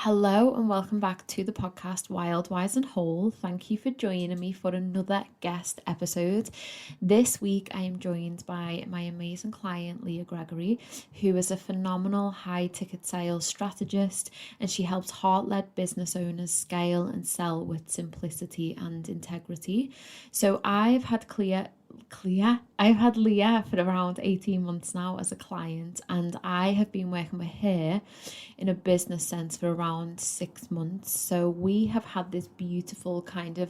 Hello and welcome back to the podcast Wild, Wise and Whole. Thank you for joining me for another guest episode. This week I am joined by my amazing client Leah Gregory, who is a phenomenal high ticket sales strategist, and she helps heart-led business owners scale and sell with simplicity and integrity. So I've had Leah for around 18 months now as a client, and I have been working with her in a business sense for around 6 months. So we have had this beautiful kind of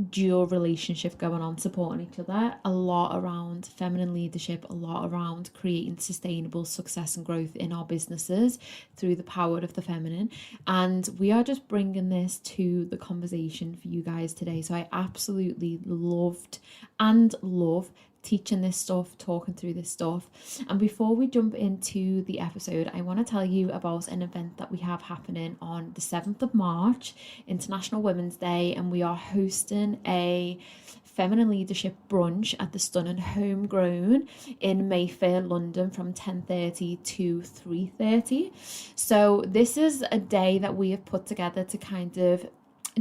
dual relationship going on, supporting each other, a lot around feminine leadership, a lot around creating sustainable success and growth in our businesses through the power of the feminine. And we are just bringing this to the conversation for you guys today. So I absolutely loved and love teaching this stuff, talking through this stuff. And before we jump into the episode, I want to tell you about an event that we have happening on the 7th of March, International Women's Day, and we are hosting a feminine leadership brunch at the stunning Homegrown in Mayfair, London, from 10:30 to 3:30. So this is a day that we have put together to kind of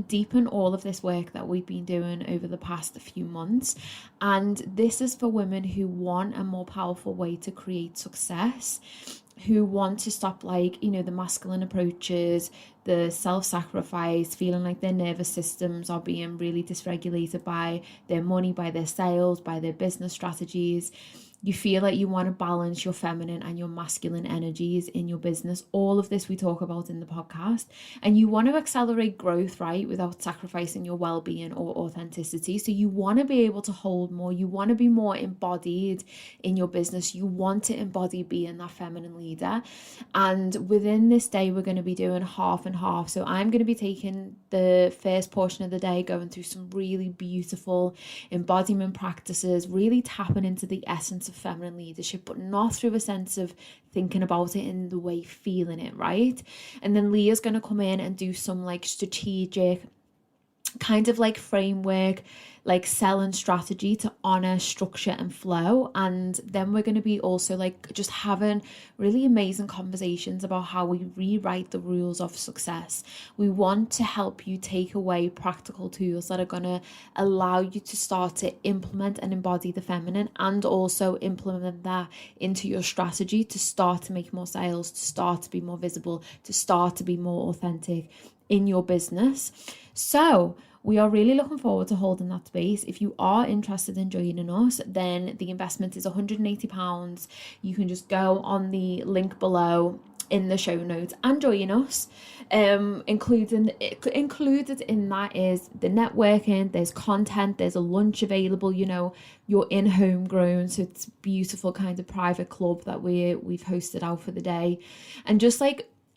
deepen all of this work that we've been doing over the past few months. And this is for women who want a more powerful way to create success, who want to stop the masculine approaches, the self-sacrifice, feeling like their nervous systems are being really dysregulated by their money, by their sales, by their business strategies. You feel like you want to balance your feminine and your masculine energies in your business. All of this we talk about in the podcast. And you want to accelerate growth, right, without sacrificing your well-being or authenticity. So you want to be able to hold more. You want to be more embodied in your business. You want to embody being that feminine leader. And within this day, we're going to be doing half and half. So I'm going to be taking the first portion of the day, going through some really beautiful embodiment practices, really tapping into the essence of feminine leadership, but not through a sense of thinking about it in the way feeling it, right? And then Leah's going to come in and do some strategic kind of framework, selling strategy to honor structure and flow. And then we're going to be also just having really amazing conversations about how we rewrite the rules of success. We want to help you take away practical tools that are going to allow you to start to implement and embody the feminine, and also implement that into your strategy to start to make more sales, to start to be more visible, to start to be more authentic in your business. So we are really looking forward to holding that space. If you are interested in joining us, then the investment is £180. You can just go on the link below in the show notes and join us. Included in that is the networking, there's content, there's a lunch available, you're in Homegrown, so it's a beautiful kind of private club that we've hosted out for the day. And just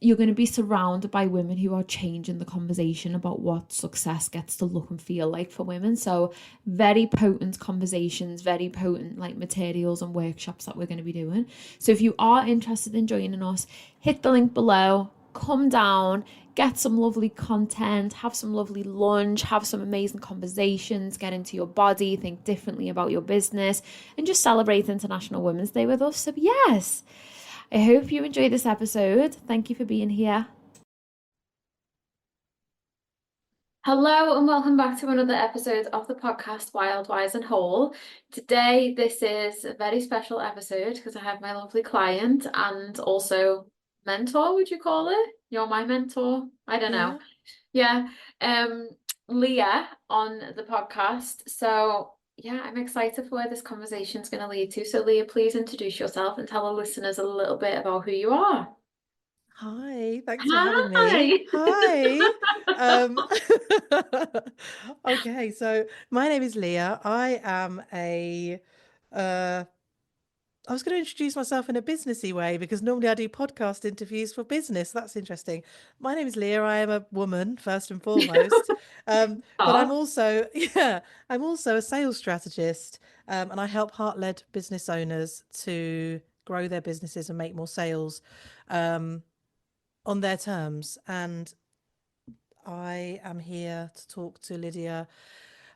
you're going to be surrounded by women who are changing the conversation about what success gets to look and feel like for women. So very potent conversations, very potent materials and workshops that we're going to be doing. So if you are interested in joining us, hit the link below, come down, get some lovely content, have some lovely lunch, have some amazing conversations, get into your body, think differently about your business, and just celebrate International Women's Day with us. So yes, I hope you enjoyed this episode. Thank you for being here. Hello and welcome back to another episode of the podcast Wild, Wise and Whole. Today, this is a very special episode because I have my lovely client and also mentor, would you call it? You're my mentor. I don't know. Yeah. Leah on the podcast. So yeah, I'm excited for where this conversation is going to lead to. So Leah, please introduce yourself and tell our listeners a little bit about who you are. Hi, thanks for having me. Hi. Okay, so my name is Leah. I am I was going to introduce myself in a businessy way because normally I do podcast interviews for business. That's interesting. My name is Leah. I am a woman first and foremost. But I'm also, I'm also a sales strategist, and I help heart-led business owners to grow their businesses and make more sales on their terms. And I am here to talk to Lydia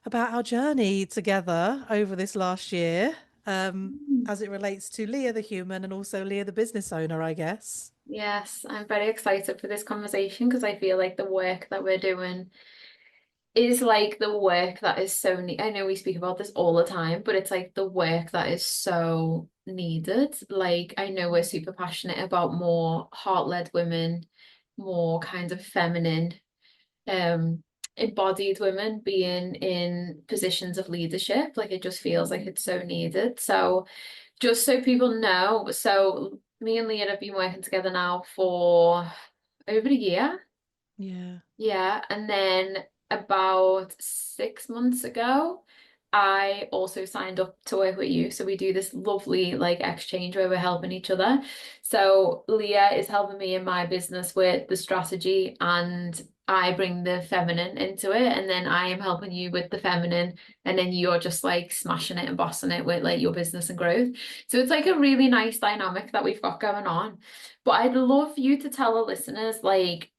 about our journey together over this last year, as it relates to Leah the human and also Leah the business owner, I guess. Yes, I'm very excited for this conversation because I feel like the work that we're doing is like the work that is so ne I know we speak about this all the time, but it's like the work that is so needed. Like I know we're super passionate about more heart-led women, more kind of feminine, um, embodied women being in positions of leadership. Like it just feels like it's so needed. So just so people know, so me and Leah have been working together now for over a year. Yeah. Yeah, and then about 6 months ago, I also signed up to work with you. So we do this lovely like exchange where we're helping each other. So Leah is helping me in my business with the strategy, and I bring the feminine into it, and then I am helping you with the feminine, and then you're just like smashing it and bossing it with like your business and growth. So it's like a really nice dynamic that we've got going on. But I'd love you to tell the listeners like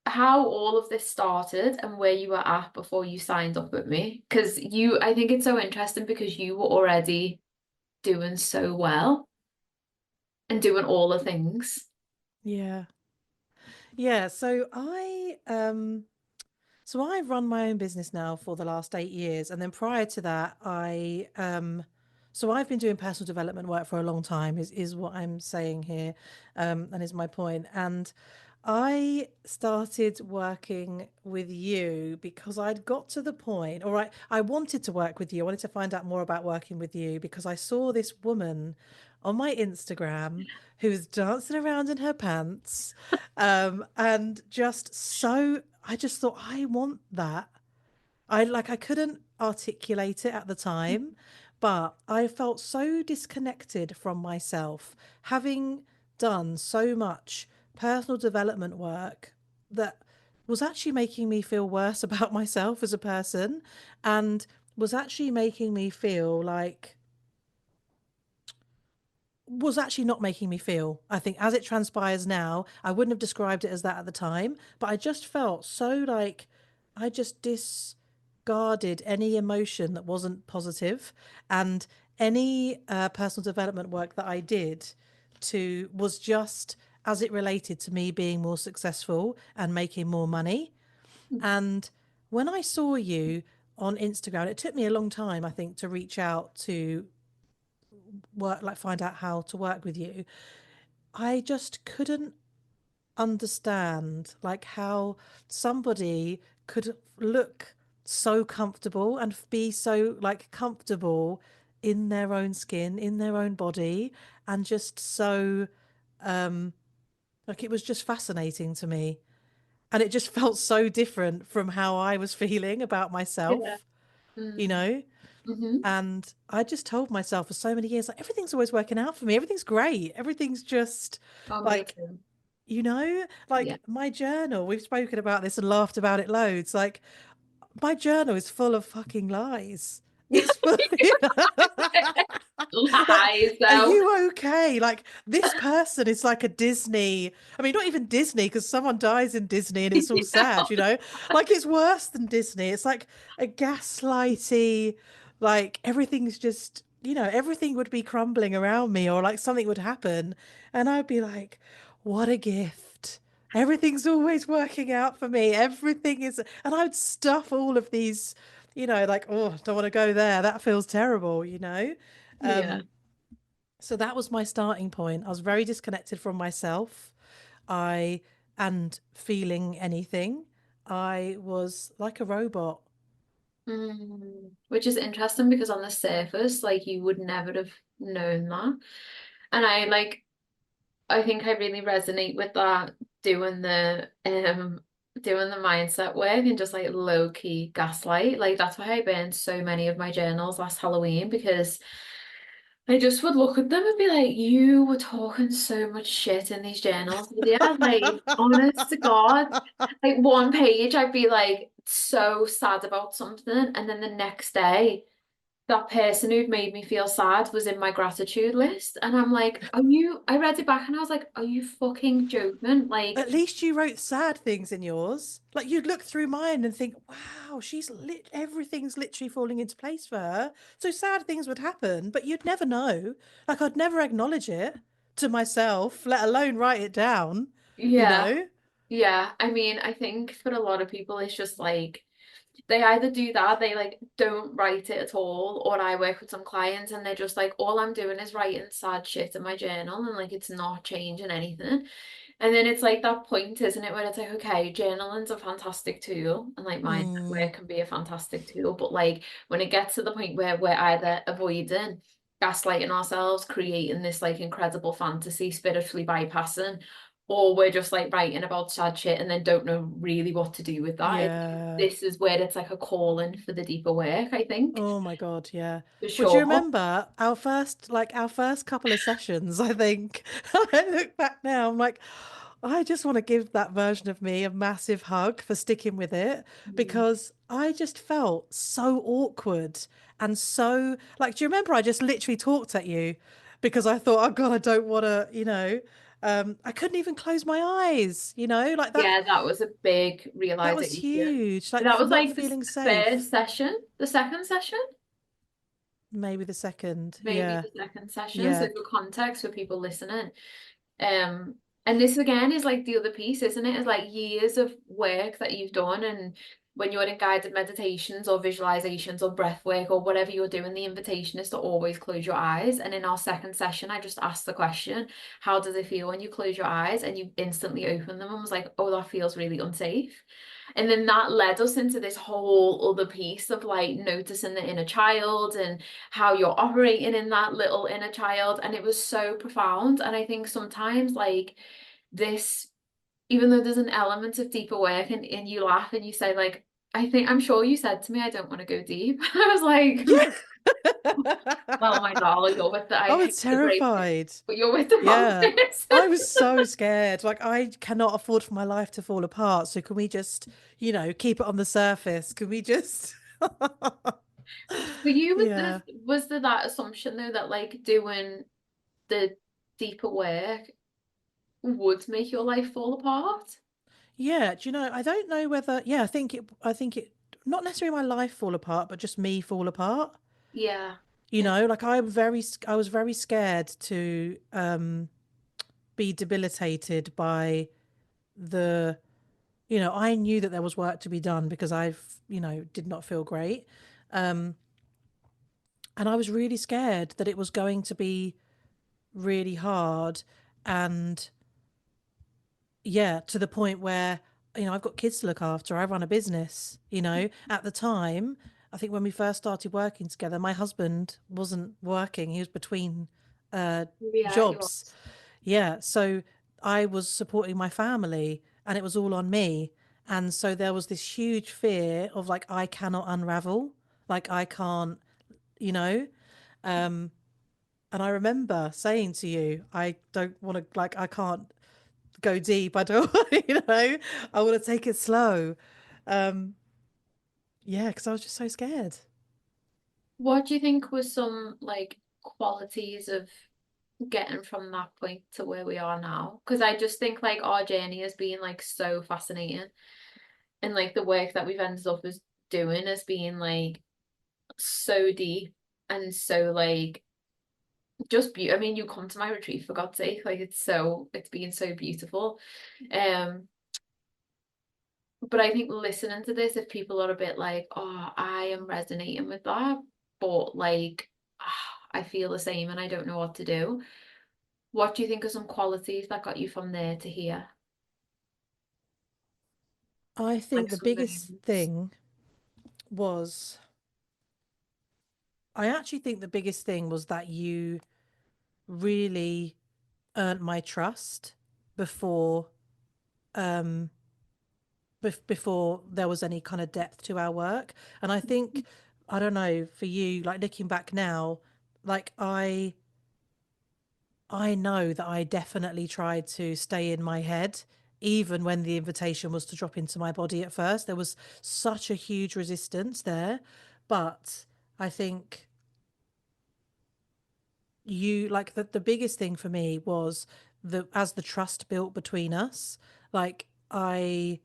how all of this started and where you were at before you signed up with me. Because I think it's so interesting because you were already doing so well and doing all the things. Yeah. Yeah. So I've run my own business now for the last 8 years, and then prior to that, so I've been doing personal development work for a long time. Is what I'm saying here, and is my point. And I started working with you because I'd got to the point, or I wanted to work with you. I wanted to find out more about working with you because I saw this woman on my Instagram who was dancing around in her pants, and just so I just thought I want that. I couldn't articulate it at the time, but I felt so disconnected from myself, having done so much personal development work that was actually making me feel worse about myself as a person, and was actually making me feel like was actually not making me feel. I think as it transpires now, I wouldn't have described it as that at the time, but I just felt so like I just discarded any emotion that wasn't positive, and any personal development work that I did to was just as it related to me being more successful and making more money. And when I saw you on Instagram, it took me a long time, I think, to reach out to work, like find out how to work with you. I just couldn't understand like how somebody could look so comfortable and be so like comfortable in their own skin, in their own body, and just so um like it was just fascinating to me. And it just felt so different from how I was feeling about Yeah. myself, you Mm. know? Hmm. And I just told myself for so many years, like everything's always working out for me. Everything's great. Everything's just Oh, me like, too. like Yeah. my journal. We've spoken about this and laughed about it loads. Like my journal is full of fucking lies. It's full, like, Lies, are though. you okay? Like this person is like a Disney. I mean, not even Disney because someone dies in Disney and it's all sad, you know? Like it's worse than Disney. It's like a gaslighty, like everything's just, everything would be crumbling around me or like something would happen. And I'd be like, what a gift. Everything's always working out for me. Everything is, and I would stuff all of these, like, oh, don't want to go there. That feels terrible. Yeah. Um, so that was my starting point. I was very disconnected from myself. I and feeling anything. I was like a robot. Mm. Which is interesting because on the surface, like you would never have known that. And I think I really resonate with that doing the mindset work and just like low key gaslight. Like that's why I burned so many of my journals last Halloween because I just would look at them and be like, you were talking so much shit in these journals. Yeah, like honest to God. Like one page I'd be like so sad about something and then the next day that person who'd made me feel sad was in my gratitude list. And I'm like, I read it back and I was like, are you fucking joking? Like, At least you wrote sad things in yours. Like you'd look through mine and think, wow, everything's literally falling into place for her. So sad things would happen, but you'd never know. Like I'd never acknowledge it. to myself, let alone write it down, you Yeah. know? Yeah. I mean, I think for a lot of people, it's just like they either do that, they like don't write it at all, or I work with some clients and they're just like, all I'm doing is writing sad shit in my journal and like it's not changing anything. And then it's like that point, isn't it, where it's like, okay, journaling's a fantastic tool and like mindset Mm, work can be a fantastic tool, but like when it gets to the point where we're either avoiding, gaslighting ourselves, creating this like incredible fantasy, spiritually bypassing, or we're just like writing about sad shit and then don't know really what to do with that. yeah. This is where it's like a calling for the deeper work, I think, Oh my God, yeah. for Would you sure. remember our first couple of sessions, I think. I look back now, I'm like, I just want to give that version of me a massive hug for sticking with it Mm. because I just felt so awkward and so like, do you remember I just literally talked at you because I thought, oh God, I don't want to, I couldn't even close my eyes, like that. Yeah, that was a big That was realization. huge. Like That was not like feeling first safe. session, the second session, Maybe the second. maybe Yeah. the second session. So Yeah. for context for people listening, Um, and this again is like the other piece, isn't it? It's like years of work that you've done, and when you're in guided meditations or visualizations or breath work or whatever you're doing, the invitation is to always close your eyes. And in our second session, I just asked the question, how does it feel when you close your eyes? And you instantly open them and was like, oh, that feels really unsafe. And then that led us into this whole other piece of like noticing the inner child and how you're operating in that little inner child. And it was so profound. And I think sometimes, like, this, even though there's an element of deeper work and you laugh and you say, like, I'm sure you said to me, I don't want to go deep. I was like, Yeah. well, my darling, you're with the, I I hate was to break it, terrified. but you're with the wrong Yeah. person. I was so scared. Like, I cannot afford for my life to fall apart. So, can we just, keep it on the surface? Can we just. For you, Yeah. was there that assumption though that like doing the deeper work would make your life fall apart? Yeah. Do you know, I don't know whether, yeah, not necessarily my life fall apart, but just me fall apart. Yeah. Like I was very scared to be debilitated by the I knew that there was work to be done because did not feel great. Um, and I was really scared that it was going to be really hard. And yeah, to the point where, I've got kids to look after, I run a business, at the time, I think when we first started working together, my husband wasn't working, he was between uh, Yeah, he jobs. was. Yeah, so I was supporting my family and it was all on me. And so there was this huge fear of like, I cannot unravel, like, I can't, you know? Um, and I remember saying to you, I don't want to, like, I can't go deep. I don't, I want to take it slow. Um, yeah, because I was just so scared. What do you think was some like qualities of getting from that point to where we are now? Because I just think like our journey has been like so fascinating, and like the work that we've ended up as doing has been like so deep and so like just I mean, you come to my retreat for God's sake, like it's been so beautiful. Um, but I think listening to this, if people are a bit like, oh, I am resonating with that, but like I feel the same and I don't know what to do. What do you think are some qualities that got you from there to here? I Like think the some biggest moments. thing was, I actually think the biggest thing was that you really earned my trust before um before there was any kind of depth to our work. And I think, I don't know, for you, like looking back now, like I know that I definitely tried to stay in my head even when the invitation was to drop into my body. At first there was such a huge resistance there, but I think like the biggest thing for me was the trust built between us, like I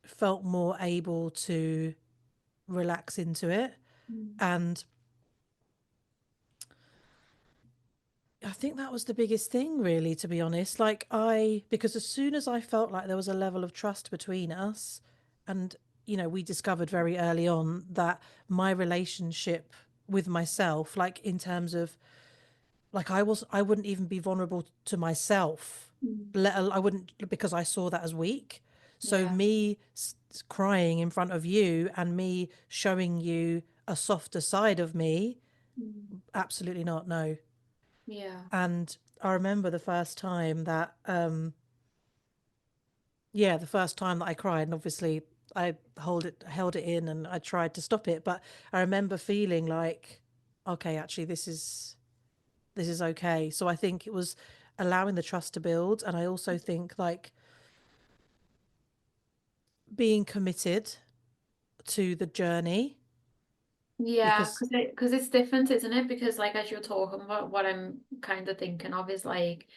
felt more able to relax into it. Mm. And I think that was the biggest thing, really, to be honest. Like, because as soon as I felt like there was a level of trust between us, and, we discovered very early on that my relationship with myself, like, in terms of, like, I wouldn't even be vulnerable to myself, Mm. I wouldn't, because I saw that as weak. So, Yeah. me crying in front of you and me showing you a softer side of me, Mm. absolutely not, no. Yeah. And I remember the first time that, yeah, the first time that I cried, and obviously I held it in, and I tried to stop it. But I remember feeling like, okay, actually, this is okay. So I think it was allowing the trust to build, and I also think like being committed to the journey Yeah, because because it's different, isn't it? Because like as you're talking about, what I'm kind of thinking of is like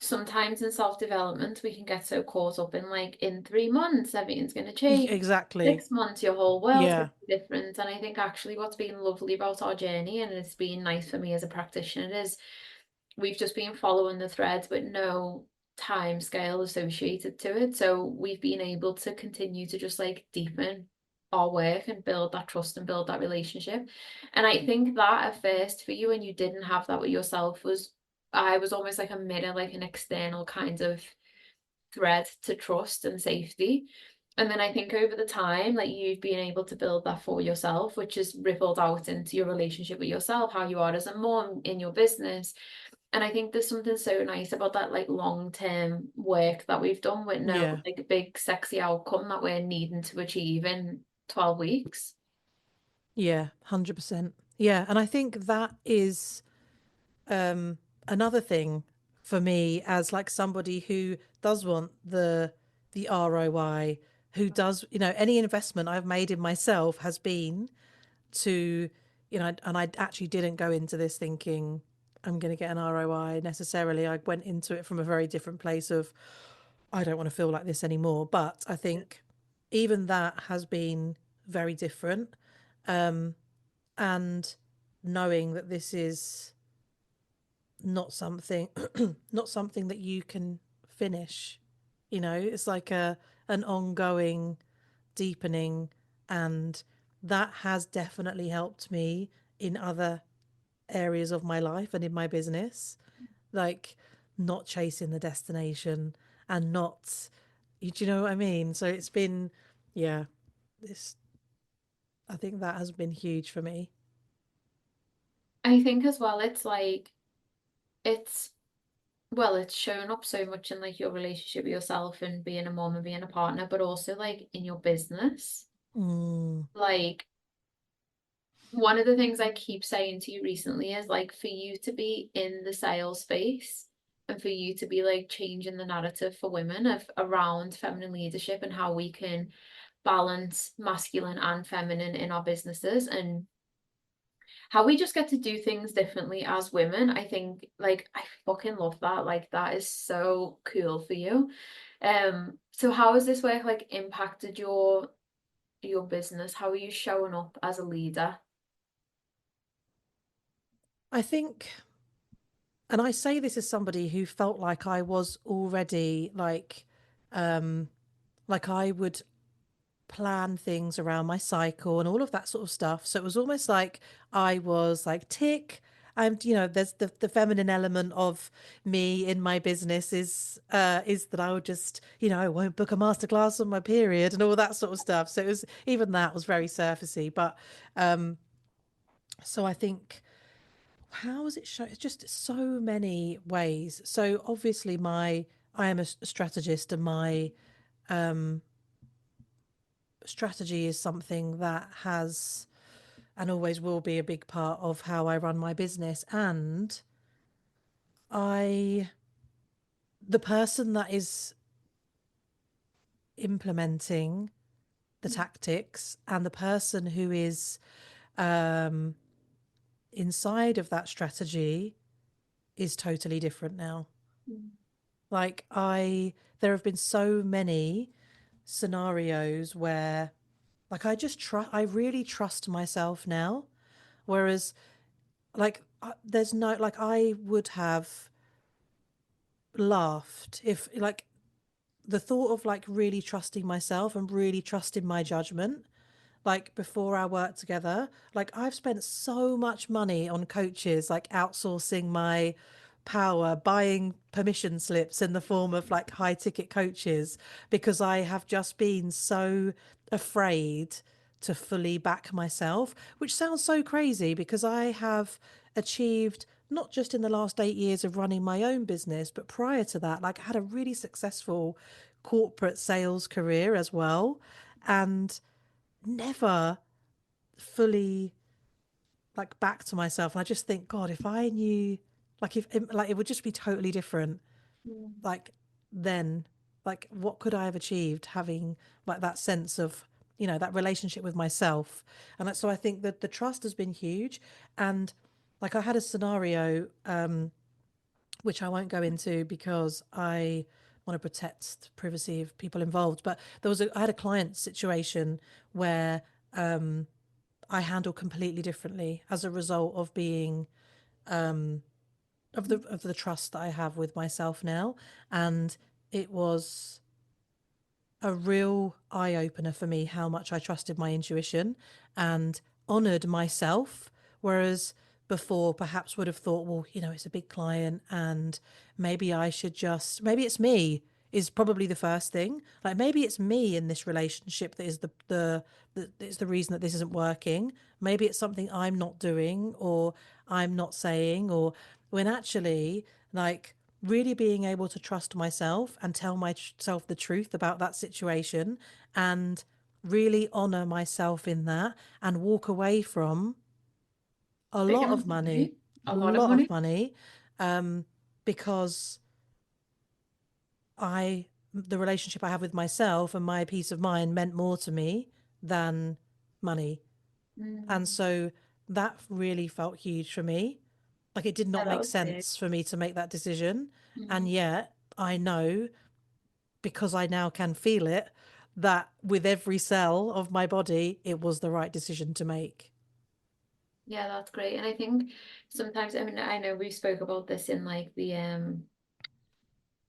sometimes in self-development we can get so caught up in like in 3 months everything's going to change. exactly, 6 months your whole world's going yeah, to be different. And I think actually what's been lovely about our journey, and it's been nice for me as a practitioner, is we've just been following the threads with no time scale associated to it. So we've been able to continue to just like deepen our work and build that trust and build that relationship. And I think that at first for you, when you didn't have that with yourself, was I was almost like a mirror, like an external kind of thread to trust and safety. And then I think over the time, like you've been able to build that for yourself, which has rippled out into your relationship with yourself, how you are as a mom in your business. And I think there's something so nice about that like long-term work that we've done with no yeah, like big sexy outcome that we're needing to achieve in 12 weeks. yeah, 100%, yeah. And I think that is another thing for me, as like somebody who does want the ROI, who does, any investment I've made in myself has been to, and I actually didn't go into this thinking I'm going to get an ROI necessarily. I went into it from a very different place of I don't want to feel like this anymore. But I think even that has been very different. Um, and knowing that this is not something not something that you can finish, it's like an ongoing deepening, and that has definitely helped me in other areas of my life and in my business, like not chasing the destination and not, do you know what I mean? So it's been, yeah, this, I think that has been huge for me. I think as well, it's like it's well, it's shown up so much in like your relationship with yourself and being a mom and being a partner, but also like in your business. Mm, Like one of the things I keep saying to you recently is like for you to be in the sales space and for you to be like changing the narrative for women of around feminine leadership and how we can balance masculine and feminine in our businesses and how we just get to do things differently as women. I think like I fucking love that. Like that is so cool for you. So how has this work like impacted your business? How are you showing up as a leader? I think, and I say this as somebody who felt like I was already um like I would plan things around my cycle and all of that sort of stuff. So it was almost like I was like, tick. And there's the feminine element of me in my business is that I would just, I won't book a masterclass on my period and all that sort of stuff. So it was, even that was very surfacey. But so I think, how is it shown? It's just so many ways. So obviously I am a strategist, and my um strategy is something that has and always will be a big part of how I run my business. And I, the person that is implementing the tactics and the person who is um, inside of that strategy is totally different now. Like, there have been so many scenarios where, like, I really trust myself now. Whereas, like, there's no, like, I would have laughed if, like, the thought of like really trusting myself and really trusting my judgment, like before our work together, like I've spent so much money on coaches, like outsourcing my power, buying permission slips in the form of like high ticket coaches, because I have just been so afraid to fully back myself, which sounds so crazy because I have achieved not just in the last 8 years of running my own business, but prior to that, like I had a really successful corporate sales career as well, and never fully like back to myself. And I just think, God, if I knew, like, if like it would just be totally different. Mm. Like then, like what could I have achieved having like that sense of, that relationship with myself? And so I think that the trust has been huge. And like I had a scenario, which I won't go into because I want to protect the privacy of people involved. But I had a client situation where I handle completely differently as a result of being of the trust that I have with myself now, and it was a real eye opener for me how much I trusted my intuition and honored myself. Whereas before, perhaps would have thought, well, it's a big client and maybe I should maybe it's me is probably the first thing. Like maybe it's me in this relationship that is the is the reason that this isn't working. Maybe it's something I'm not doing or I'm not saying, or when actually, like, really being able to trust myself and tell myself the truth about that situation and really honor myself in that and walk away from a Big lot of amount of money, money. A a lot of lot of money. money, because the relationship I have with myself and my peace of mind meant more to me than money. And Mm. so that really felt huge for me. Like it did Yeah, not that make was big. sense for me to make that decision. And Mm. yet I know, because I now can feel it, that with every cell of my body, it was the right decision to make. Yeah, that's great. And I think sometimes, I mean, I know we spoke about this in like the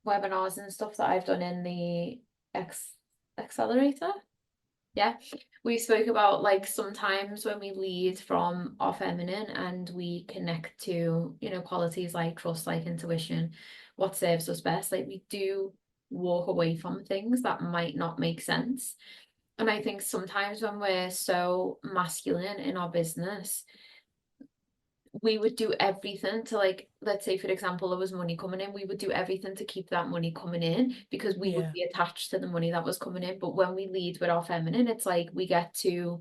webinars and stuff that I've done in the X accelerator. Yeah. We spoke about like sometimes when we lead from our feminine and we connect to, qualities like trust, like intuition, what serves us best, like we do walk away from things that might not make sense. And I think sometimes when we're so masculine in our business, we would do everything to, like, let's say for example there was money coming in, we would do everything to keep that money coming in because we would Yeah. be attached to the money that was coming in. But when we lead with our feminine, it's like we get to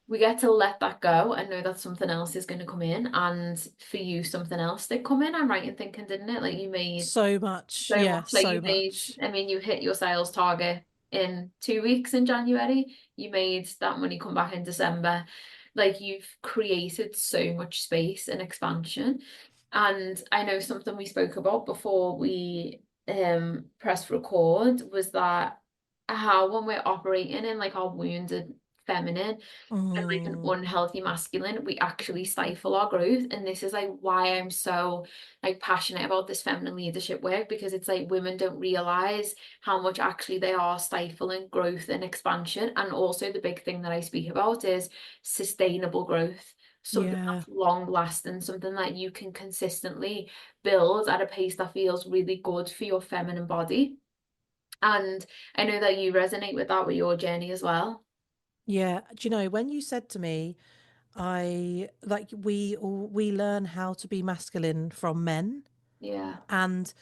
let that go and know that something else is going to come in. And for you, something else did come in. I'm right in thinking, didn't it? Like you made So much. so Yeah, much. Like you so made, much. I mean, you hit your sales target in 2 weeks in January. You made that money come back in December. Like you've created so much space and expansion. And I know something we spoke about before we pressed record was that how when we're operating in like our wounded feminine and like an Mm, unhealthy masculine, we actually stifle our growth. And this is like why I'm so like passionate about this feminine leadership work, because it's like women don't realize how much actually they are stifling growth and expansion. And also the big thing that I speak about is sustainable growth. Something yeah. that's long lasting, something that you can consistently build at a pace that feels really good for your feminine body. And I know that you resonate with that with your journey as well. Yeah. Do you know, when you said to me, I like we learn how to be masculine from men, Yeah. and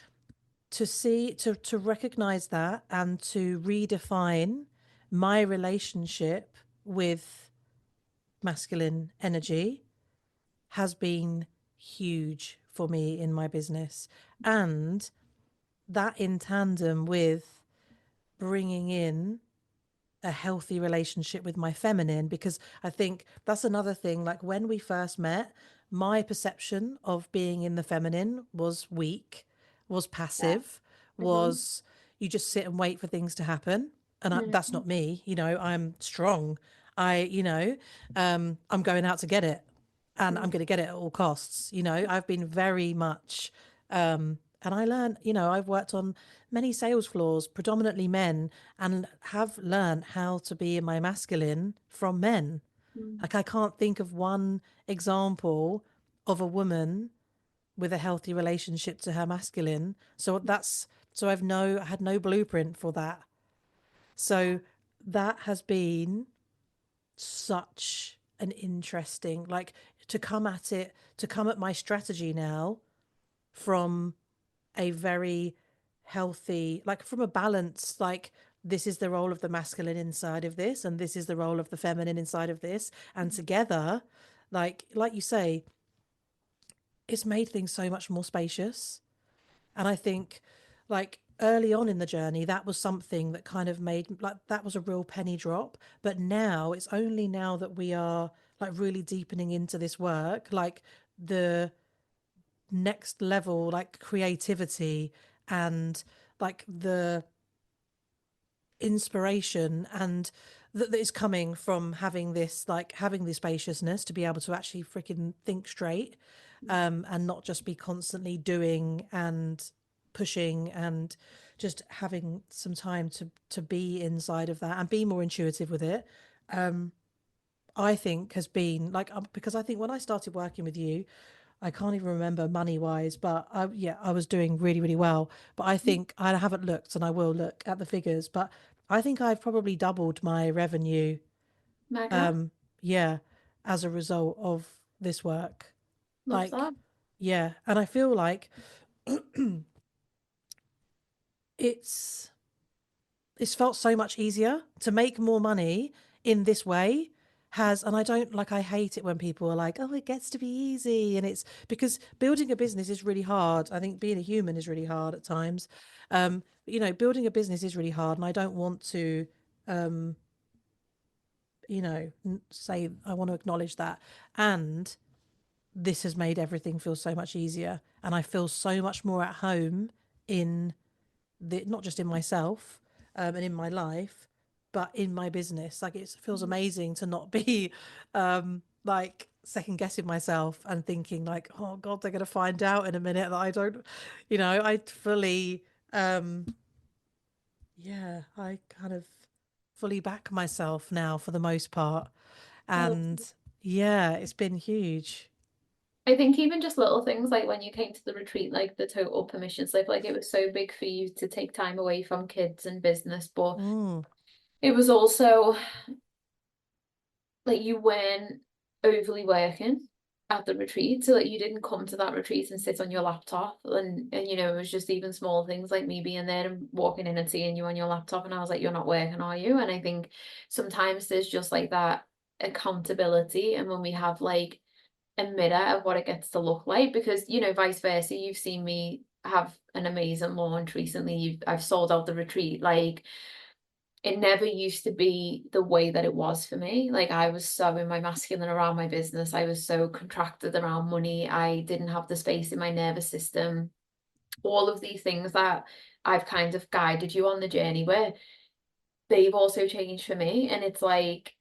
to recognize that and to redefine my relationship with masculine energy has been huge for me in my business. And that in tandem with bringing in a healthy relationship with my feminine, because I think that's another thing. Like when we first met, my perception of being in the feminine was weak, was Yeah. passive, Mhm. was you just sit and wait for things to happen. And that's Mhm. not me. I'm strong. I'm going out to get it. and I'm going to get it at all costs. You know, I've been very much, and I learned, you know, I've worked on many sales floors, predominantly men, and have learned how to be in my masculine from men. Mm. Like, I can't think of one example of a woman with a healthy relationship to her masculine. So I had no blueprint for that. So that has been such an interesting, like, to come at my strategy now from a very healthy, like, from a balance, like, this is the role of the masculine inside of this, and this is the role of the feminine inside of this, and together, like you say, it's made things so much more spacious. And I think, like, early on in the journey, that was something that kind of made, like, that was a real penny drop. But now it's only now that we are, like, really deepening into this work, like, the next level, like, creativity and, like, the inspiration and that is coming from having this, like, having the spaciousness to be able to actually freaking think straight, and not just be constantly doing and pushing, and just having some time to be inside of that and be more intuitive with it. I think has been like, because I think when I started working with you, I can't even remember money wise, but I was doing really, really well. But I think I haven't looked, and I will look at the figures, but I think I've probably doubled my revenue. Mega. Um, yeah, as a result of this work. Love Like, that. yeah. And I feel like it's it's felt so much easier to make more money in this way. And I don't, like, I hate it when people are like, oh, it gets to be easy, and it's because building a business is really hard. I think being a human is really hard at times. You know, building a business is really hard, and I don't want to, um you know, say, I want to acknowledge that. And this has made everything feel so much easier, and I feel so much more at home in not just in myself, and in my life, but in my business. Like, it feels amazing to not be, like, second guessing myself and thinking like, oh God, they're going to find out in a minute that I don't, you know, I fully, yeah, I kind of fully back myself now for the most part. I love And yeah, it's been huge. I think even just little things like when you came to the retreat, like the total permission slip, like it was so big for you to take time away from kids and business, but Mm, it was also like you weren't overly working at the retreat. So like you didn't come to that retreat and sit on your laptop and you know, it was just even small things like me being there and walking in and seeing you on your laptop and I was like, you're not working, are you? And I think sometimes there's just like that accountability and when we have like a mirror of what it gets to look like because you know vice versa you've seen me have an amazing launch recently I've sold out the retreat like it never used to be the way that it was for me like I was so in my masculine around my business I was so contracted around money I didn't have the space in my nervous system all of these things that I've kind of guided you on the journey where they've also changed for me and it's like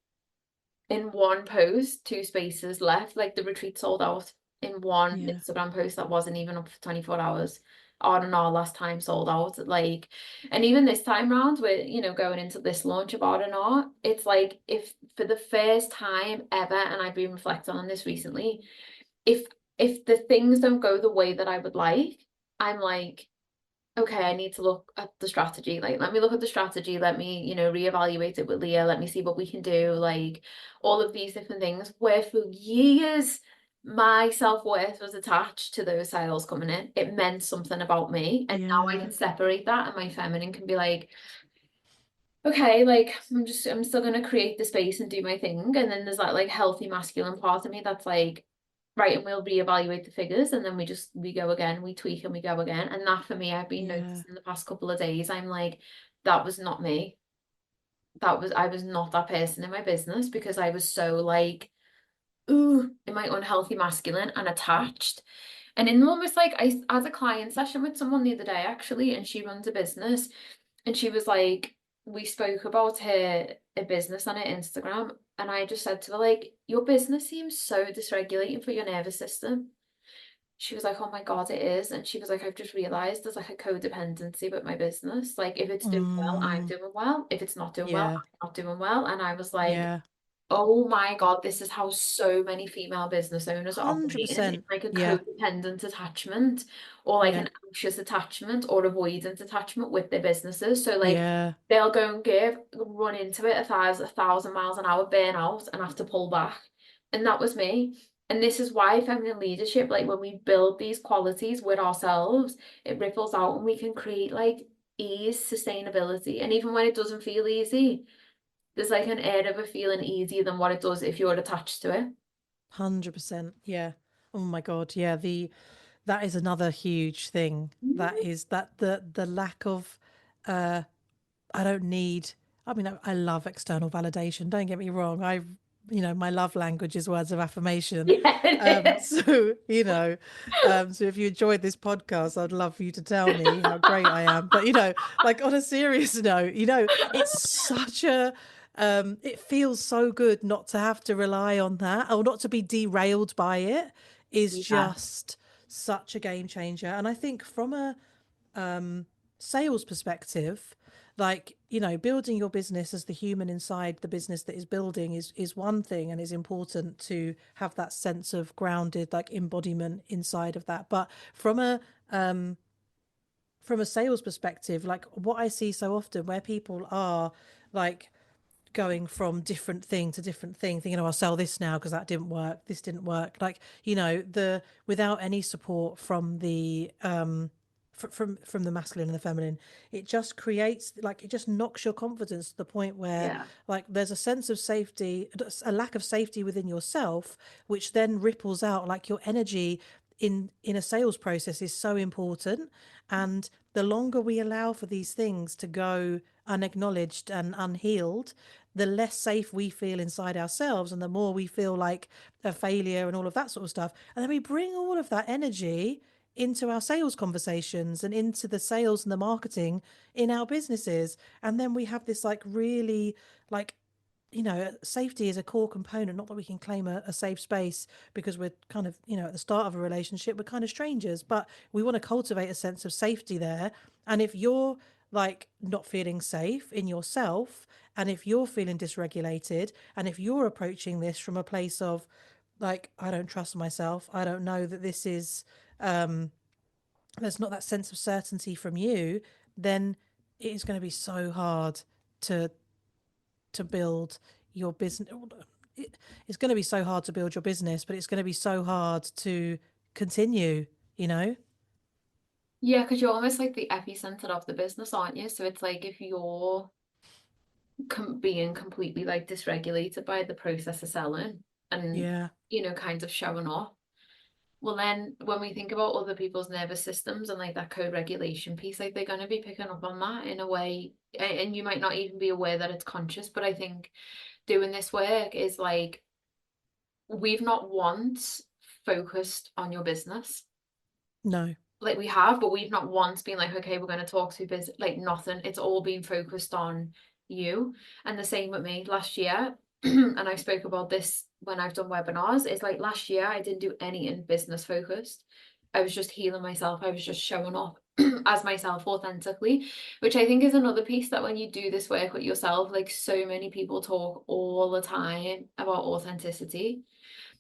in one post, two spaces left. Like the retreat sold out in one yeah, Instagram post that wasn't even up for 24 hours. On and R last time sold out. Like, and even this time round, we're, you know, going into this launch of R and R, it's like if for the first time ever, and I've been reflecting on this recently, if if the things don't go the way that I would like, I'm like, okay, I need to look at the strategy. Like, let me look at the strategy. Let me, you know, reevaluate it with Leah. Let me see what we can do. Like, all of these different things. Where for years, my self-worth was attached to those sales coming in. It meant something about me. And now I yeah, can separate that, and my feminine can be like, okay, like, I'm still going to create the space and do my thing. And then there's that, like, healthy masculine part of me that's like, right, and we'll reevaluate the figures and then we go again, we tweak and we go again. And that for me, I've been yeah, noticing the past couple of days, I'm like, that was not me. I was not that person in my business because I was so like, ooh, in my unhealthy masculine and attached. And in almost like I had a client session with someone the other day actually, and she runs a business and she was like, we spoke about her a business on her Instagram, and I just said to her, like, your business seems so dysregulating for your nervous system. She was like, oh my God, it is. And she was like, I've just realized there's like a codependency with my business. Like, if it's doing well, I'm Mm, doing well. If it's not doing well, yeah. I'm not doing well. And I was like, Yeah. oh my God, this is how so many female business owners are operating. It's 100%. like a Yeah. codependent attachment, or like Yeah. an anxious attachment or avoidant attachment with their businesses. So like Yeah. they'll go and run into it a thousand miles an hour, burn out and have to pull back. And that was me. And this is why feminine leadership, like when we build these qualities with ourselves, it ripples out and we can create like ease, sustainability. And even when it doesn't feel easy, there's like an air of it feeling easier than what it does if you're attached to it. 100%. Yeah. Oh my God. Yeah. That is another huge thing. That Mhm. is that the lack of uh I don't need, I mean, I love external validation. Don't get me wrong. My love language is words of affirmation. Yeah, it is. So, so if you enjoyed this podcast, I'd love for you to tell me how great I am. But, like on a serious note, it's such it feels so good not to have to rely on that or not to be derailed by it is Yeah, just such a game changer. And I think from a, sales perspective, like building your business as the human inside the business that is building is one thing, and is important to have that sense of grounded like embodiment inside of that. But from a sales perspective, like what I see so often where people are like going from different thing to different thing, thinking, oh, I'll sell this now because that didn't work, this didn't work. Like, the without any support from the from the masculine and the feminine, it just creates like it just knocks your confidence to the point where yeah, like there's a sense of safety, a lack of safety within yourself, which then ripples out like your energy in a sales process is so important. And the longer we allow for these things to go unacknowledged and unhealed, the less safe we feel inside ourselves, and the more we feel like a failure and all of that sort of stuff. And then we bring all of that energy into our sales conversations and into the sales and the marketing in our businesses. And then we have this like really like safety is a core component. Not that we can claim a safe space because we're kind of, at the start of a relationship, we're kind of strangers, but we want to cultivate a sense of safety there. And if you're like not feeling safe in yourself, and if you're feeling dysregulated, and if you're approaching this from a place of like, I don't trust myself, I don't know that this is, there's not that sense of certainty from you, then it is going to be so hard to build your business. It's going to be so hard to build your business, but it's going to be so hard to continue, you know? yeah, because you're almost like the epicenter of the business, aren't you? So it's like if you're being completely like dysregulated by the process of selling and Yeah. kind of showing off. Well, then when we think about other people's nervous systems and like that co-regulation piece, like they're going to be picking up on that in a way, and you might not even be aware that it's conscious. But I think doing this work is like we've not once focused on your business. No. Like we have, but we've not once been like, okay, we're going to talk to business, like nothing. It's all been focused on you. And the same with me last year. And I spoke about this when I've done webinars. It's like last year I didn't do any in business focused. I was just healing myself. I was just showing up as myself authentically, which I think is another piece that when you do this work with yourself, like so many people talk all the time about authenticity.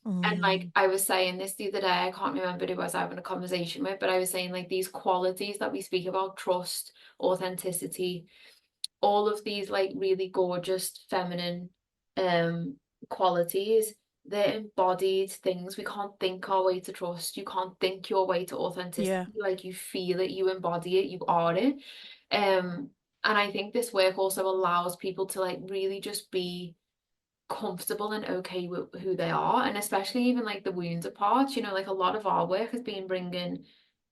And like Mm, I was saying this the other day, I can't remember who I was having a conversation with, but I was saying like these qualities that we speak about, trust, authenticity, all of these like really gorgeous feminine um qualities, they're embodied things. We can't think our way to trust. You can't think your way to yeah. authenticity. Like you feel it, you embody it, you are it. Um, and I think this work also allows people to like really just be comfortable and okay with who they are, and especially even like the wounded parts, like a lot of our work has been bringing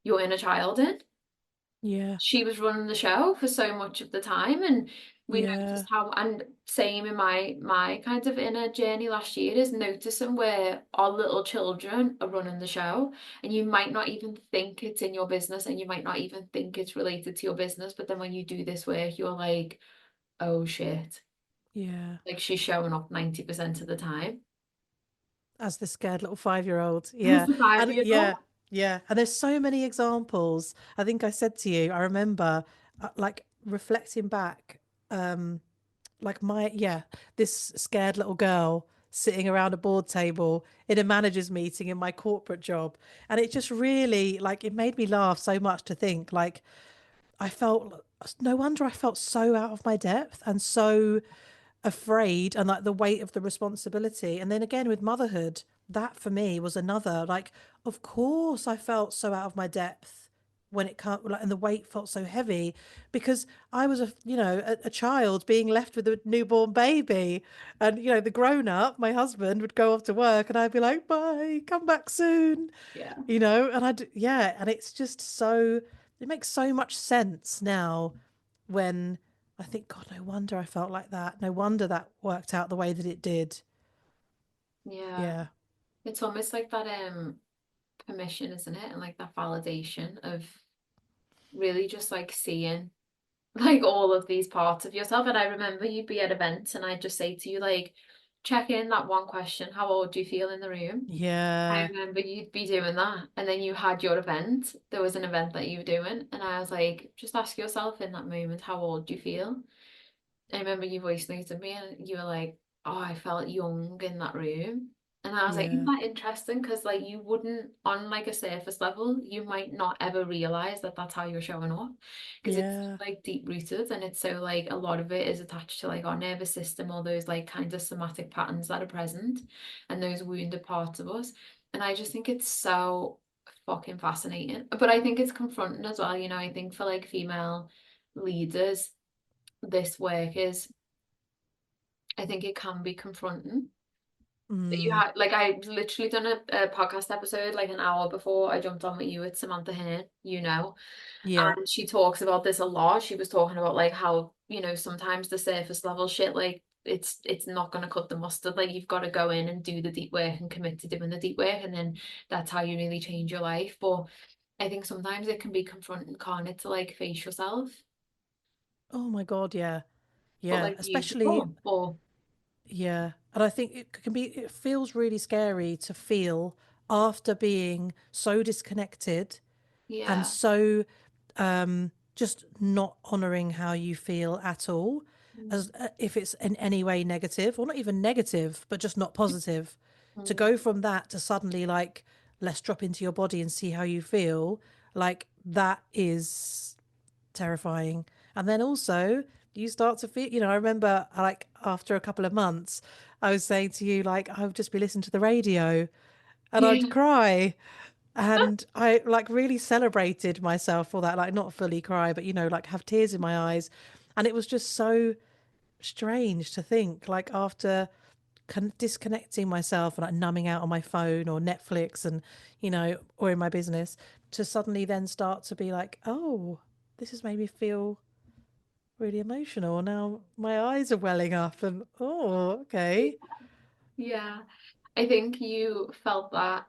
your inner child in. Yeah. She was running the show for so much of the time, and we Yeah. noticed how, and same in my kind of inner journey last year is noticing where our little children are running the show, and you might not even think it's in your business, and you might not even think it's related to your business, but then when you do this work you're like, oh shit, Yeah. Like she's showing up 90% of the time. As the scared little 5-year-old. As Yeah. the And 5 year old. yeah, yeah. And there's so many examples. I think I said to you, I remember like reflecting back, um, like this scared little girl sitting around a board table in a manager's meeting in my corporate job. And it just really, like, it made me laugh so much to think, like, I felt, no wonder I felt so out of my depth and so afraid and like the weight of the responsibility. And then again with motherhood, that for me was another, like, of course I felt so out of my depth when it can't, like, and the weight felt so heavy because I was a child being left with a newborn baby. And the grown up, my husband, would go off to work and I'd be like, bye, come back soon. Yeah. And yeah, and it's just so, it makes so much sense now when I think, God, no wonder I felt like that. No wonder that worked out the way that it did. Yeah. Yeah. It's almost like that permission, isn't it? And like that validation of really just like seeing like all of these parts of yourself. And I remember you'd be at events and I'd just say to you, like, check in that one question, how old do you feel in the room? I Yeah. remember you'd be doing that. And then you had your event. There was an event that you were doing. And I was like, just ask yourself in that moment, how old do you feel? I remember you voice noted me and you were like, oh, I felt young in that room. And I was like, isn't Yeah. that interesting? Because like you wouldn't, on like a surface level, you might not ever realize that that's how you're showing up because it's Yeah. like deep rooted and it's so like a lot of it is attached to like our nervous system, all those like kind of somatic patterns that are present and those wounded parts of us. And I just think it's so fucking fascinating. But I think it's confronting as well, you know, I think for like female leaders this work is, I think it can be confronting. That you Mm. had like I literally done a podcast episode like an hour before I jumped on with you with Samantha Hearn, you know, Yeah. and she talks about this a lot. She was talking about like how, you know, sometimes the surface level shit like it's not gonna cut the mustard. Like you've got to go in and do the deep work and commit to doing the deep work, and then that's how you really change your life. But I think sometimes it can be confronting, can't it, to like face yourself, Oh my God. Yeah. but Yeah. like Especially, beautiful. Or yeah. And I think it feels really scary to feel after being so disconnected and yeah. so just not honoring how you feel at all, Mm. as if it's in any way negative or not even negative, but just not positive. To Mm. go from that to suddenly, like, let's drop into your body and see how you feel, like that is terrifying. And then also you start to feel, I remember like after a couple of months, I was saying to you, like, I would just be listening to the radio and I'd Yeah. cry, and I like really celebrated myself for that, like not fully cry, but like have tears in my eyes. And it was just so strange to think, like, after disconnecting myself and like numbing out on my phone or Netflix and, or in my business, to suddenly then start to be like, oh, this has made me feel really emotional. Now my eyes are welling up and, oh, okay. Yeah. I think you felt that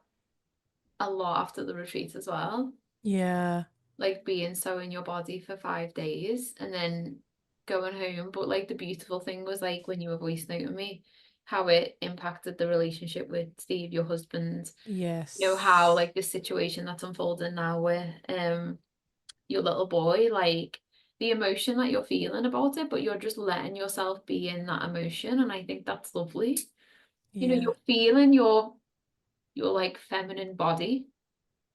a lot after the retreat as well. Yeah. Like being so in your body for 5 days and then going home. But like the beautiful thing was like when you were voice noting me, how it impacted the relationship with Steve, your husband. You know, how Yes. like this situation that's unfolding now with your little boy, like the emotion that you're feeling about it, but you're just letting yourself be in that emotion. And I think that's lovely. You know, Yeah. you're feeling your like feminine body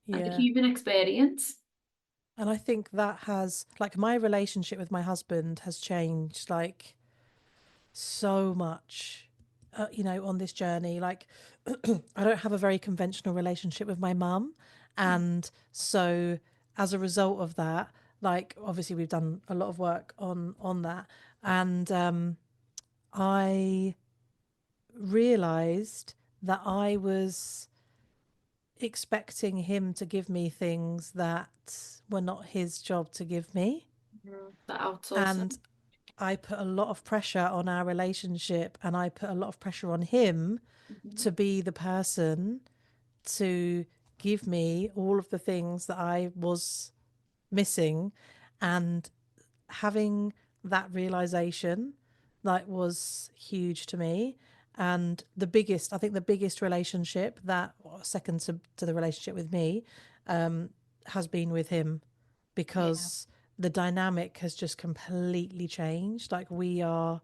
and the Yeah. human experience. And I think that has, like, my relationship with my husband has changed, like, so much, on this journey. Like, I don't have a very conventional relationship with my mum. And so, as a result of that, like, obviously, we've done a lot of work on that. And I realized that I was expecting him to give me things that were not his job to give me. The And outsourcing. I put a lot of pressure on our relationship, and I put a lot of pressure on him Mhm. to be the person to give me all of the things that I was missing. And having that realization like was huge to me. And the biggest, I think the biggest relationship that, second to the relationship with me, has been with him, Yeah. because the dynamic has just completely changed. Like we are,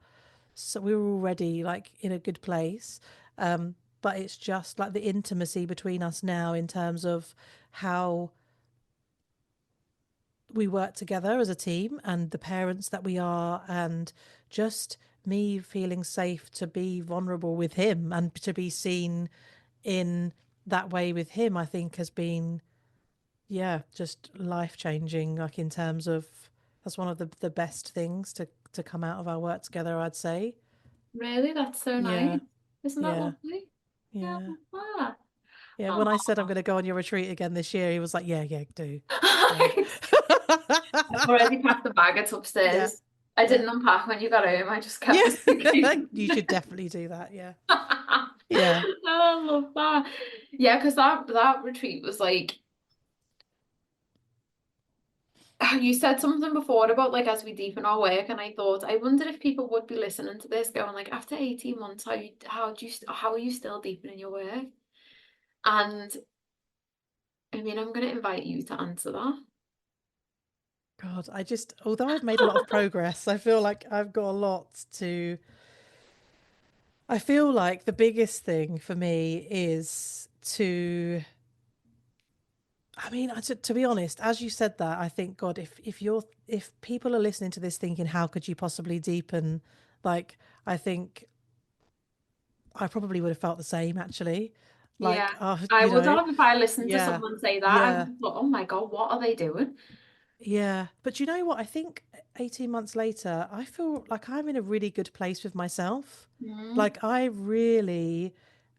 so we were already like in a good place. But it's just like the intimacy between us now in terms of how we work together as a team and the parents that we are, and just me feeling safe to be vulnerable with him and to be seen in that way with him, I think has been, yeah, just life changing. Like in terms of, that's one of the best things to come out of our work together, I'd say. Really? That's so nice. Yeah, Isn't that yeah, lovely? Yeah, yeah, I yeah. When I said I'm love going to go on your retreat again this year, he was like, yeah, yeah, do. Yeah. that. I've already packed the bag. It's Yeah, upstairs. I yeah. didn't unpack when you got home. I just kept Yeah, the suitcase. you should definitely do that. Yeah, Oh, yeah. I love that. Yeah, because that retreat was like you said something before about like as we deepen our work, and I thought I wondered if people would be listening to this, going like, after 18 months, how are you still deepening your work? And I mean, I'm going to invite you to answer that. God, I just, although I've made a lot of progress, I feel like I've got a lot to. I feel like the biggest thing for me is to. I mean, to be honest, as you said that, I think, God, if people are listening to this thinking, how could you possibly deepen? Like, I think I probably would have felt the same actually. Yeah, Like, I would have if I listened to yeah, someone say that. I would yeah. have thought, oh my God, what are they doing? Yeah, but you know what? I think 18 months later, I feel like I'm in a really good place with myself. Mm, Like, I really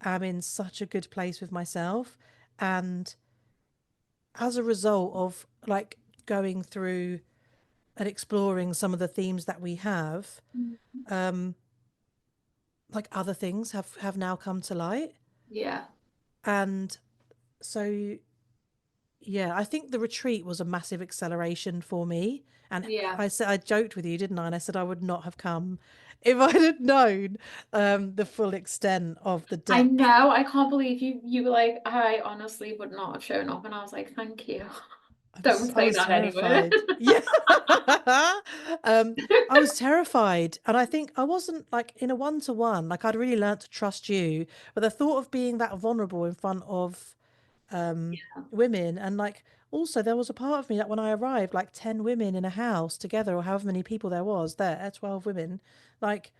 am in such a good place with myself. And as a result of like going through and exploring some of the themes that we have, um, like other things have now come to light. yeah, And so yeah, I think the retreat was a massive acceleration for me. And yeah. I said, I joked with you, didn't I? And I said I would not have come if I had known the full extent of the I depth. know. I can't believe you were like, I honestly would not have shown up. And I was like, thank you. Don't I say was that anywhere. terrified. Yeah. um, I was terrified. And I think I wasn't like in a one-to-one, like I'd really learnt to trust you. But the thought of being that vulnerable in front of women, and like also there was a part of me that when I arrived, like 10 women in a house together, or however many people there was there, 12 women, like,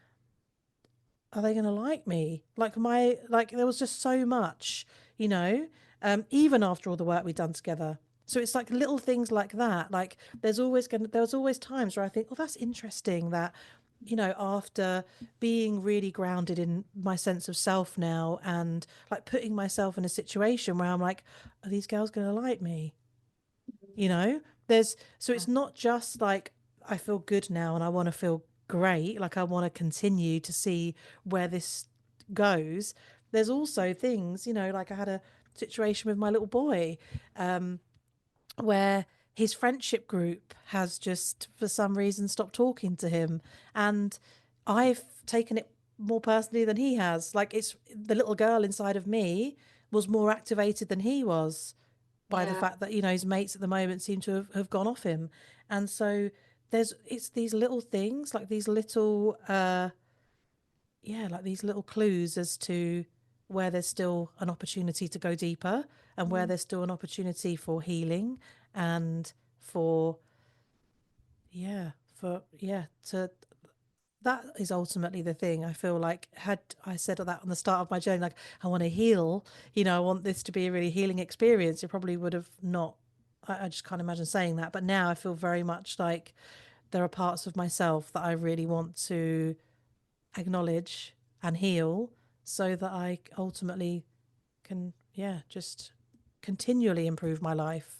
are they going to like me? Like my, like there was just so much, you know, even after all the work we'd done together. So it's like little things like that. Like there's always times where I think, oh, that's interesting that, you know, after being really grounded in my sense of self now, and like putting myself in a situation where I'm like, are these girls going to like me? You know, there's, so it's not just like I feel good now and I want to feel great, like I want to continue to see where this goes. There's also things, you know, like I had a situation with my little boy, um, where his friendship group has just for some reason stopped talking to him, and I've taken it more personally than he has. Like it's the little girl inside of me was more activated than he was by the Yeah, fact that, you know, his mates at the moment seem to have gone off him. And so there's, it's these little things, like these little yeah, like these little clues as to where there's still an opportunity to go deeper, and where there's still an opportunity for healing, and for, yeah, for, yeah, to, that is ultimately the thing. I feel like had I said that on the start of my journey, like I want to heal, you know, I want this to be a really healing experience, it probably would have not. I just can't imagine saying that. But now I feel very much like there are parts of myself that I really want to acknowledge and heal, so that I ultimately can, yeah, just continually improve my life.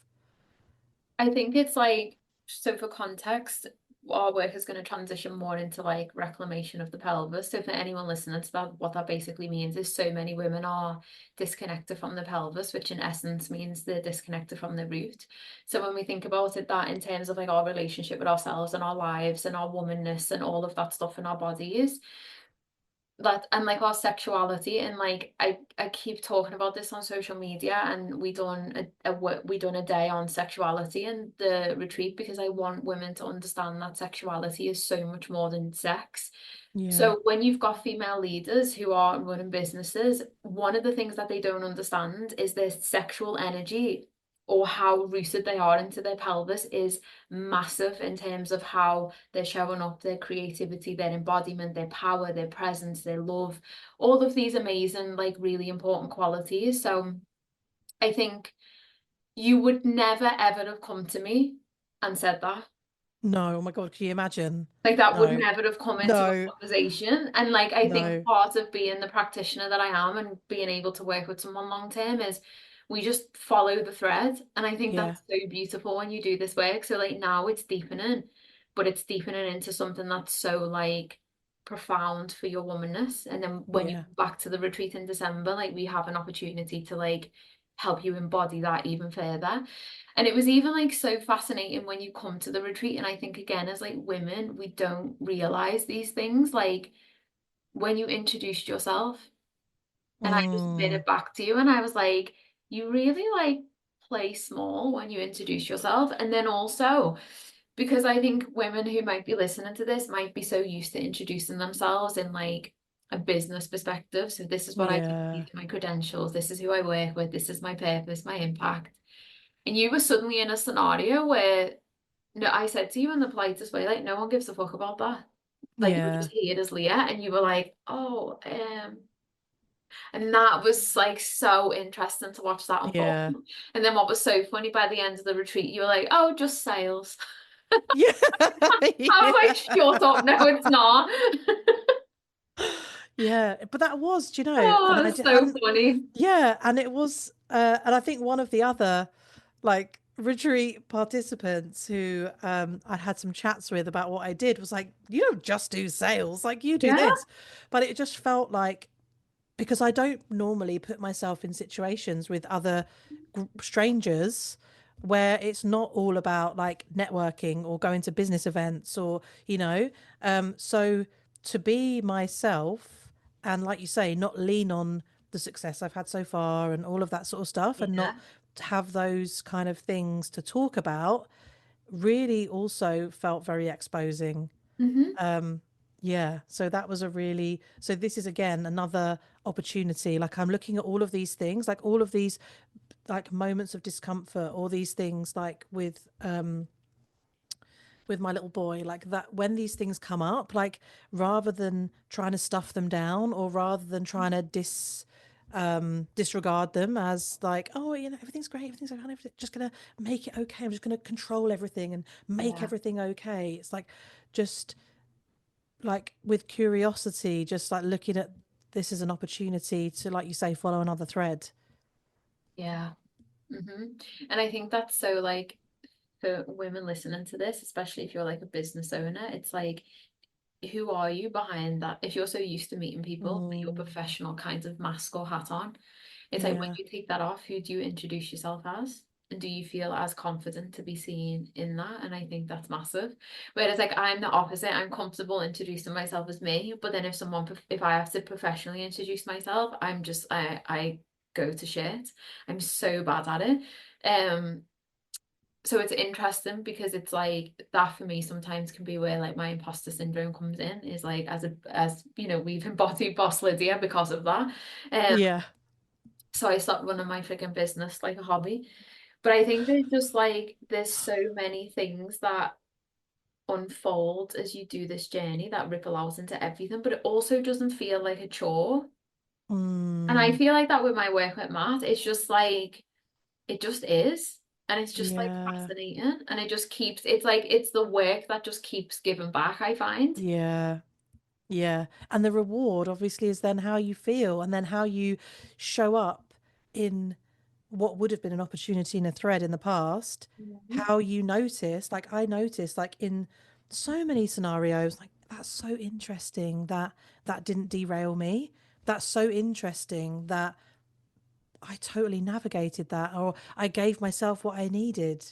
I think it's like, so for context, our work is going to transition more into like reclamation of the pelvis. So for anyone listening to that, what that basically means is so many women are disconnected from the pelvis, which in essence means they're disconnected from the root. So when we think about it, that in terms of like our relationship with ourselves and our lives and our womanness and all of that stuff in our bodies, that and like our sexuality, and like I keep talking about this on social media, and we done a day on sexuality in the retreat, because I want women to understand that sexuality is so much more than sex. Yeah. So when you've got female leaders who are running businesses, one of the things that they don't understand is their sexual energy, or how rooted they are into their pelvis, is massive in terms of how they're showing up, their creativity, their embodiment, their power, their presence, their love, all of these amazing, like really important qualities. So I think you would never ever have come to me and said that. No, oh my God, can you imagine? Like that would No, never have come into a no, conversation. And like I think no. part of being the practitioner that I am and being able to work with someone long term is we just follow the thread. And I think Yeah, that's so beautiful when you do this work. So like now it's deepening, but it's deepening into something that's so like profound for your womanness. And then when you yeah, come back to the retreat in December, like we have an opportunity to like help you embody that even further. And it was even like so fascinating when you come to the retreat. And I think again, as like women, we don't realize these things. Like when you introduced yourself, and I just made mm, it back to you, and I was like, you really like play small when you introduce yourself. And then also, because I think women who might be listening to this might be so used to introducing themselves in like a business perspective. So this is what I do, these yeah, are my credentials, this is who I work with, this is my purpose, my impact. And you were suddenly in a scenario where, no, I said to you in the politest way, like, no one gives a fuck about that. Like, you're yeah, just here as Leah, and you were like, oh, and that was like so interesting to watch that unfold. yeah, And then what was so funny, by the end of the retreat, you were like, oh, just sales. yeah, I was like, yeah. shut up, no, it's not. Yeah, but that was, do you know, and Oh, I it's so hadn't, funny. yeah, and it was, and I think one of the other like retreat participants who I had some chats with about what I did was like, you don't just do sales, like you do Yeah, this, but it just felt like because I don't normally put myself in situations with other strangers where it's not all about like networking or going to business events or so to be myself and like you say not lean on the success I've had so far and all of that sort of stuff and not yeah. have those kind of things to talk about really also felt very exposing. Hmm. um, yeah, so that was a really, so this is again another opportunity. Like I'm looking at all of these things, like all of these like moments of discomfort, all these things like with my little boy, like that when these things come up, like rather than trying to stuff them down or rather than trying to disregard them as like, oh, everything's great, everything's okay, I'm just gonna make it okay, I'm just gonna control everything and make Yeah. everything okay. It's like just like with curiosity, just like looking at this as an opportunity to, like you say, follow another thread. Yeah. Hmm. And I think that's so like for women listening to this, especially if you're like a business owner, it's like, who are you behind that? If you're so used to meeting people, with your Mm, professional kind of mask or hat on, it's like when yeah, you take that off, who do you introduce yourself as? And do you feel as confident to be seen in that? And I think that's massive. Whereas like I'm the opposite. I'm comfortable introducing myself as me, but then if I have to professionally introduce myself, I go to shit. I'm so bad at it. Um, so it's interesting because it's like that for me sometimes can be where like my imposter syndrome comes in, is like as you know, we've embodied boss Lydia because of that. Um, yeah. so I stopped running my freaking business like a hobby. But I think there's so many things that unfold as you do this journey that ripple out into everything, but it also doesn't feel like a chore. And I Mm, feel like that with my work with Matt, it's just like it just is. And it's just like yeah, fascinating. And it just keeps, it's like, it's the work that just keeps giving back, I find. yeah, yeah. And the reward obviously is then how you feel and then how you show up in what would have been an opportunity in a thread in the past, Mhm. how you notice, like I noticed, like in so many scenarios like that's so interesting that that didn't derail me. That's so interesting that I totally navigated that, or I gave myself what I needed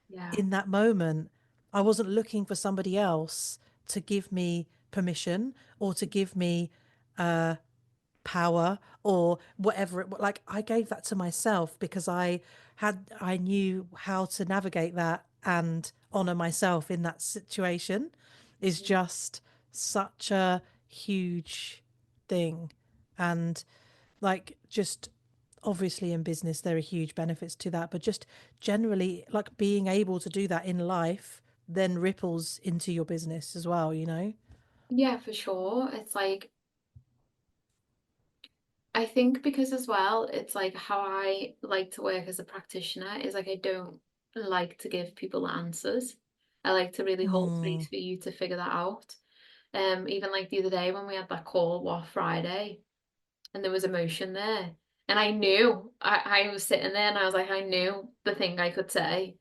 Yeah. in that moment. I wasn't looking for somebody else to give me permission or to give me power or whatever like I gave that to myself because I knew how to navigate that and honor myself in that situation is just such a huge thing. And like just obviously in business there are huge benefits to that, but just generally like being able to do that in life then ripples into your business as well, you know. Yeah, for sure. It's like, I think because as well, it's like how I like to work as a practitioner is like I don't like to give people answers. I like to really hold Mm, space for you to figure that out. Even like the other day when we had that call, what, Friday, and there was emotion there. And I knew I was sitting there and I was like, I knew the thing I could say,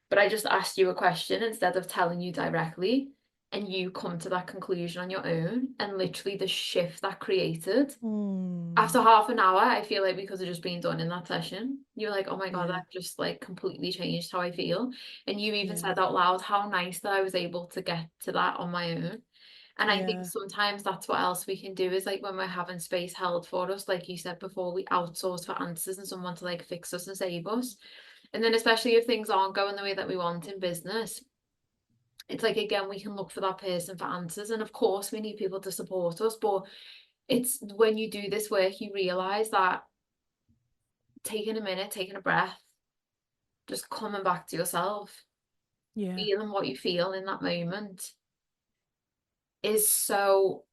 but I just asked you a question instead of telling you directly. And you come to that conclusion on your own. And literally the shift that created mm, after half an hour, I feel like we could have just been done in that session. You're like, oh my God, yeah, that just like completely changed how I feel. And you even yeah, said out loud how nice that I was able to get to that on my own. And I think yeah. sometimes that's what else we can do is like when we're having space held for us, like you said before, we outsource for answers and someone to like fix us and save us. And then especially if things aren't going the way that we want in business, it's like again, we can look for that person for answers. And of course we need people to support us, but it's when you do this work, you realize that taking a minute, taking a breath, just coming back to yourself, Yeah. feeling what you feel in that moment is so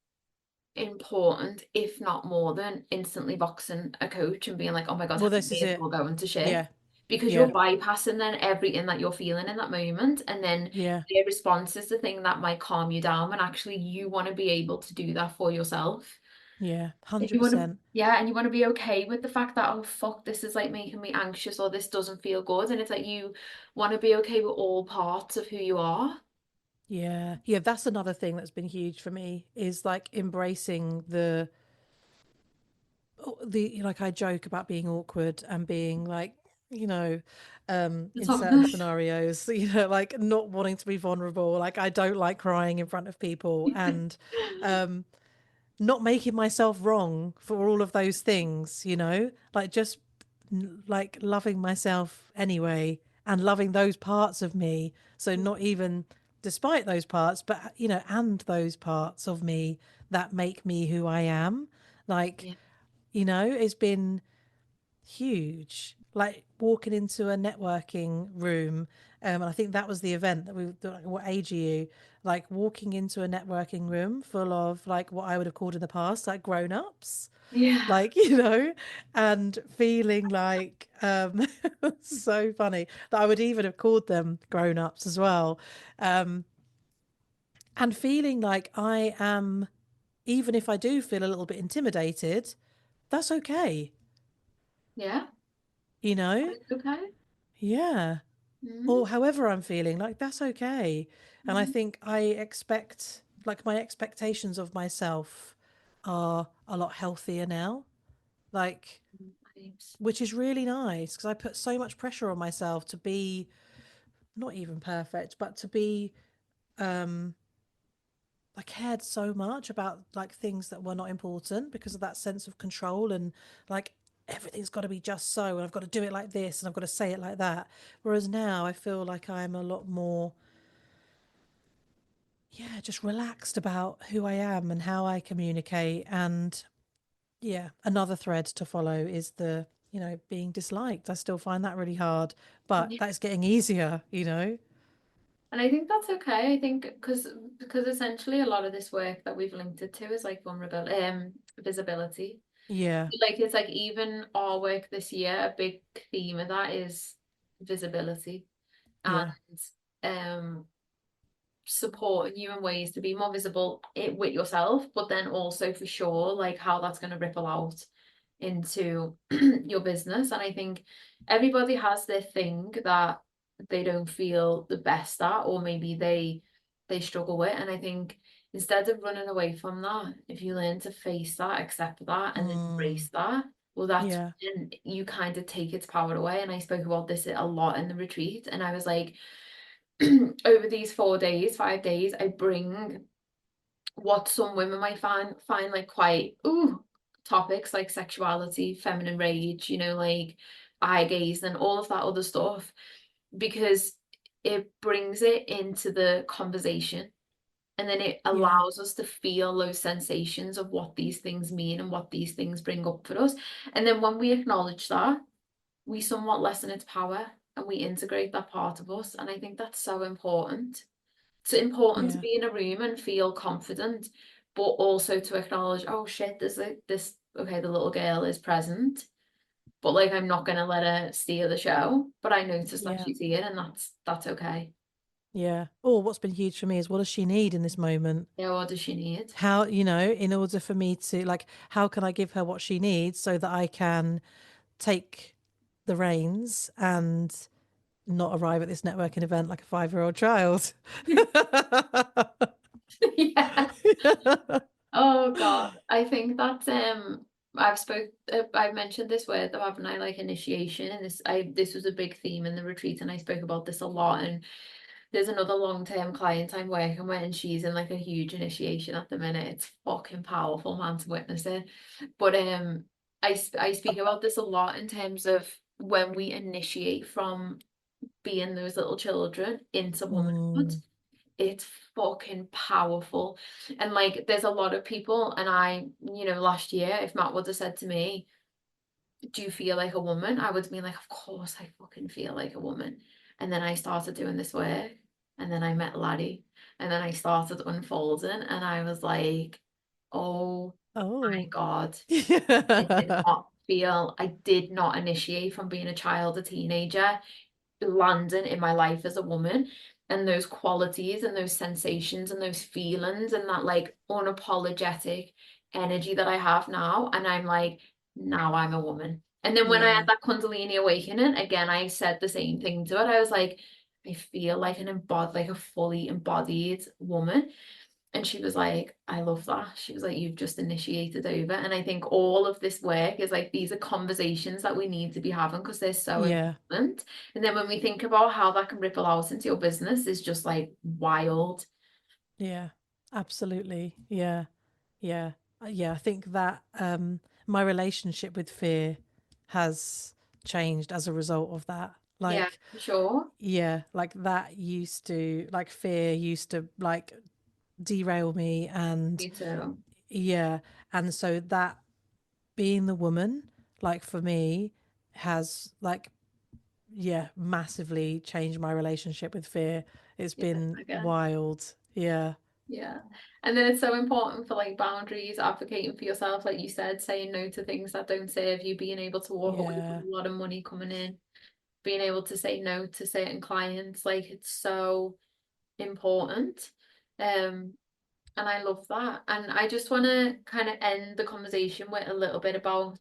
important, if not more than instantly boxing a coach and being like, oh my God, Well, how this is may as it. well go into shit. Yeah. Because Yeah. you're bypassing then everything that you're feeling in that moment. And then Yeah. their response is the thing that might calm you down when actually you want to be able to do that for yourself. Yeah. And you want to, 100%. yeah, and you want to be okay with the fact that, oh, fuck, this is like making me anxious or this doesn't feel good. And it's like you want to be okay with all parts of who you are. Yeah. Yeah. That's another thing that's been huge for me is like embracing the like I joke about being awkward and being like, you know, The in certain toughness. scenarios, like not wanting to be vulnerable. Like I don't like crying in front of people and um not making myself wrong for all of those things, like just like loving myself anyway and loving those parts of me. So not even despite those parts, but and those parts of me that make me who I am. Like, Yeah. it's been huge. Like walking into a networking room, and I think that was the event that what age are you? Like walking into a networking room full of like what I would have called in the past, like grown ups, Yeah. like, and feeling like, so funny that I would even have called them grown ups as well. Um, and feeling like I am, even if I do feel a little bit intimidated, that's okay, Yeah. you know? It's okay. Yeah. Mm-hmm. Or however I'm feeling, like that's okay. And I Mm-hmm. think I expect, like, my expectations of myself are a lot healthier now, like, Nice. which is really nice because I put so much pressure on myself to be not even perfect, but to be, um, I cared so much about like things that were not important because of that sense of control and like everything's got to be just so, and I've got to do it like this and I've got to say it like that. Whereas now I feel like I'm a lot more, yeah, just relaxed about who I am and how I communicate. And yeah, another thread to follow is being disliked. I still find that really hard, but Yeah. that's getting easier. And I think that's okay. I think because essentially a lot of this work that we've linked it to is like vulnerability, visibility. Yeah, Like it's like even our work this year, a big theme of that is visibility and yeah, um supporting you in ways to be more visible with yourself, but then also for sure, like how that's going to ripple out into your business. And I think everybody has their thing that they don't feel the best at, or maybe they struggle with. And I think instead of running away from that, if you learn to face that, accept that, and Mm. embrace that, well, that's Yeah. when you kind of take its power away. And I spoke about this a lot in the retreat, and I was like, over these 4 days, 5 days, I bring what some women might find like quite topics like sexuality, feminine rage, like eye gaze and all of that other stuff, because it brings it into the conversation, and then it Yeah. allows us to feel those sensations of what these things mean and what these things bring up for us. And then when we acknowledge that, we somewhat lessen its power and we integrate that part of us. And I think that's so important. It's important to Yeah. be in a room and feel confident, but also to acknowledge, oh shit, there's like this, okay, the little girl is present, but like I'm not gonna let her steal the show. But I noticed that Yeah. she's here, and that's okay. Yeah. Oh, what's been huge for me is what does she need in this moment? Yeah, what does she need? How, in order for me to, like, how can I give her what she needs so that I can take the reins and not arrive at this networking event like a 5-year-old child? Yeah. Oh God. I think that's I've mentioned this word though, haven't I? Like initiation, and this was a big theme in the retreat, and I spoke about this a lot. And there's another long-term client I'm working with, and she's in like a huge initiation at the minute. It's fucking powerful, man, to witness it. But I speak about this a lot in terms of when we initiate from being those little children into womanhood. Mm, It's fucking powerful. And like there's a lot of people, and last year, if Matt would have said to me, do you feel like a woman? I would have been like, of course I fucking feel like a woman. And then I started doing this work, and then I met Laddie, and then I started unfolding, and I was like, oh my oh. God, Yeah. I did not initiate from being a child, a teenager, landing in my life as a woman, and those qualities and those sensations and those feelings and that like unapologetic energy that I have now. And I'm like, now I'm a woman. And then when I had Yeah. that Kundalini awakening, again, I said the same thing to it. I was like, I feel like like a fully embodied woman. And she was like, I love that. She was like, you've just initiated over. And I think all of this work is like, these are conversations that we need to be having because they're so Yeah. important. And then when we think about how that can ripple out into your business, is just like wild. Yeah. Absolutely. Yeah. Yeah. Yeah. I think that my relationship with fear has changed as a result of that. Yeah, Like, for sure. yeah, like that used to, like, fear used to, like, derail me. And Me too. yeah. And so that being the woman, like, for me, has, like, yeah, massively changed my relationship with fear. It's Yeah, been I guess. wild. Yeah. Yeah. And then it's so important for like boundaries, advocating for yourself, like you said, saying no to things that don't serve you, being able to walk away from Yeah. a lot of money coming in, being able to say no to certain clients. Like it's so important. Um, and I love that. And I just want to kind of end the conversation with a little bit about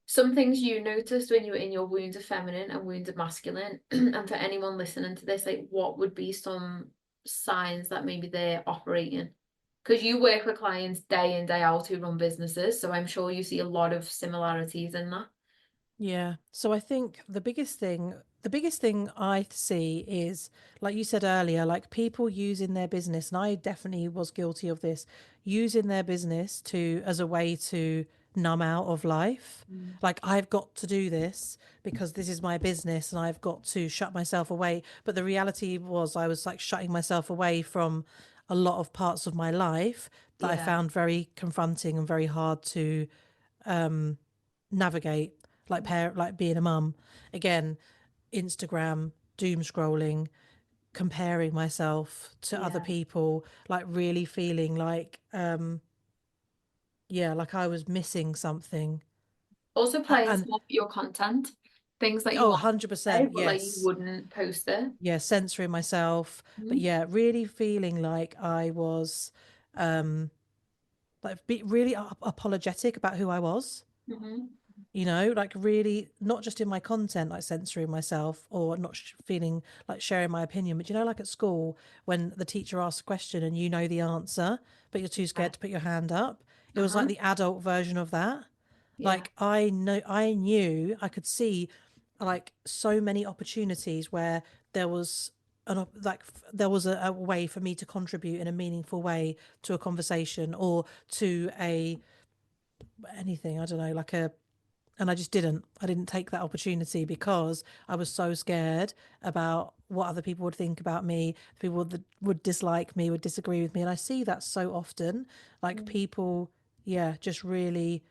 some things you noticed when you were in your wounded feminine and wounded masculine. And for anyone listening to this, like what would be some signs that maybe they're operating? Because you work with clients day in, day out who run businesses. So I'm sure you see a lot of similarities in that. Yeah. So I think the biggest thing I see is, like you said earlier, like people using their business, and I definitely was guilty of this, using their business to as a way to numb out of life. Mm. Like, I've got to do this because this is my business and I've got to shut myself away. But the reality was I was like shutting myself away from a lot of parts of my life that I Yeah, found very confronting and very hard to navigate, like like being a mum. Again, Instagram, doom scrolling, comparing myself to other yeah. people, like really feeling like yeah, like I was missing something. Also playing And small for your content, things that you oh, want to say, 100%, but like you yes. wouldn't post it. Yeah, censoring myself. But Mm-hmm. yeah, really feeling like I was um like really apologetic about who I was. Mm-hmm. you know, like really not just in my content, like censoring myself or not feeling like sharing my opinion, but you know, like at school when the teacher asks a question and you know the answer, but you're too scared to put your hand up. It was like Uh-huh. the adult version of that. Yeah. Like I knew I could see like so many opportunities where there was there was a way for me to contribute in a meaningful way to a conversation or to a anything, I don't know, like a and I didn't take that opportunity because I was so scared about what other people would think about me, people that would dislike me, would disagree with me. And I see that so often, like Mm. people, yeah, just really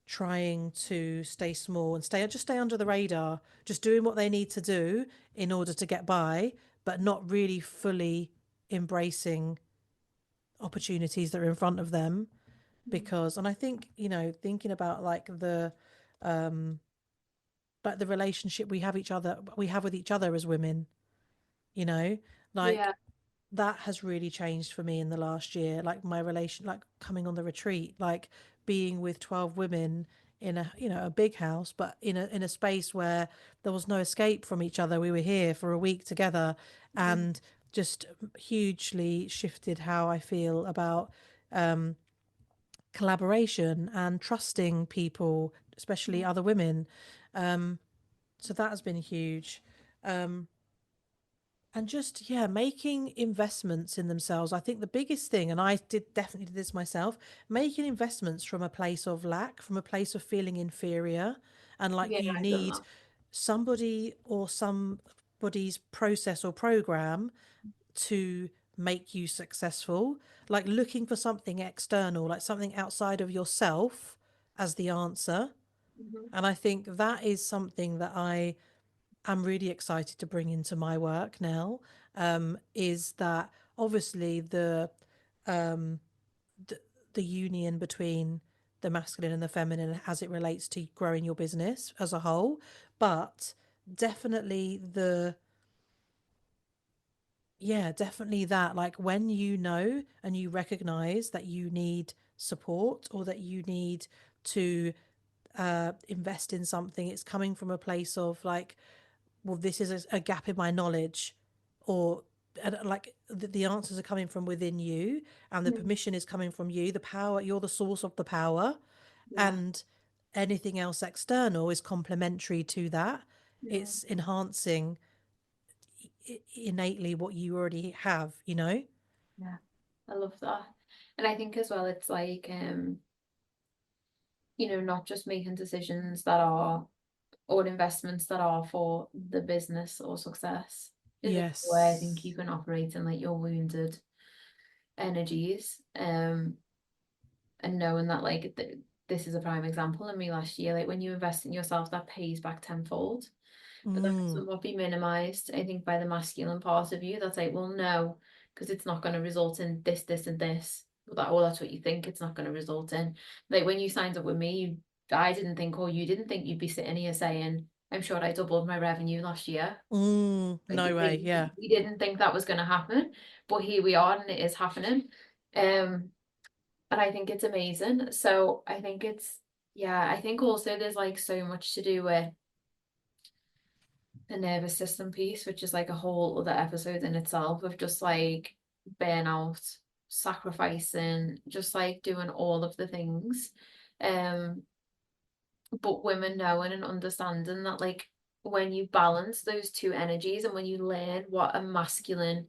trying to stay small and stay under the radar, just doing what they need to do in order to get by, but not really fully embracing opportunities that are in front of them. Because and I think, you know, thinking about um like the relationship we have with each other as women, you know, like Yeah. that has really changed for me in the last year. Like my relation, like coming on the retreat, like being with 12 women in a, you know, a big house, but in a space where there was no escape from each other. We were here for a week together, Mm. and just hugely shifted how I feel about um collaboration and trusting people, especially other women. um so that has been huge. um and just, yeah, making investments in themselves. I think the biggest thing, and I did definitely did this myself, making investments from a place of lack, from a place of feeling inferior, and like Yeah, you I've done need that. somebody or somebody's process or program to make you successful, like looking for something external, like something outside of yourself as the answer. Mhm. And I think that is something that I'm really excited to bring into my work now. Is that obviously um, the the union between the masculine and the feminine as it relates to growing your business as a whole, but definitely the yeah, definitely that. Like when you know and you recognize that you need support or that you need to invest in something, it's coming from a place of like, well, this is a gap in my knowledge, or like the answers are coming from within you, and the Mm. permission is coming from you. The power, you're the source of the power, Yeah. and anything else external is complementary to that. Yeah. It's enhancing innately what you already have, you know? Yeah. I love that. And I think as well it's like not just making decisions that are or investments that are for the business or success is a way I think you Yes. can operate in like your wounded energies. And knowing that like this is a prime example in me last year, like when you invest in yourself that pays back tenfold, but that can Mm, somewhat be minimized, I think, by the masculine part of you that's like, well, no, because it's not going to result in this, this, and this. Or that's what you think it's not going to result in. Like when you signed up with me, I didn't think, or you didn't think you'd be sitting here saying, I'm sure I doubled my revenue last year. Like no way. Yeah. we didn't think that was going to happen, but here we are, and it is happening. Um, and I think it's amazing. So I think yeah, I think also there's like so much to do with the nervous system piece, which is like a whole other episode in itself of just like burnout, sacrificing, just like doing all of the things. Um, but women knowing and understanding that like when you balance those two energies and when you learn what masculine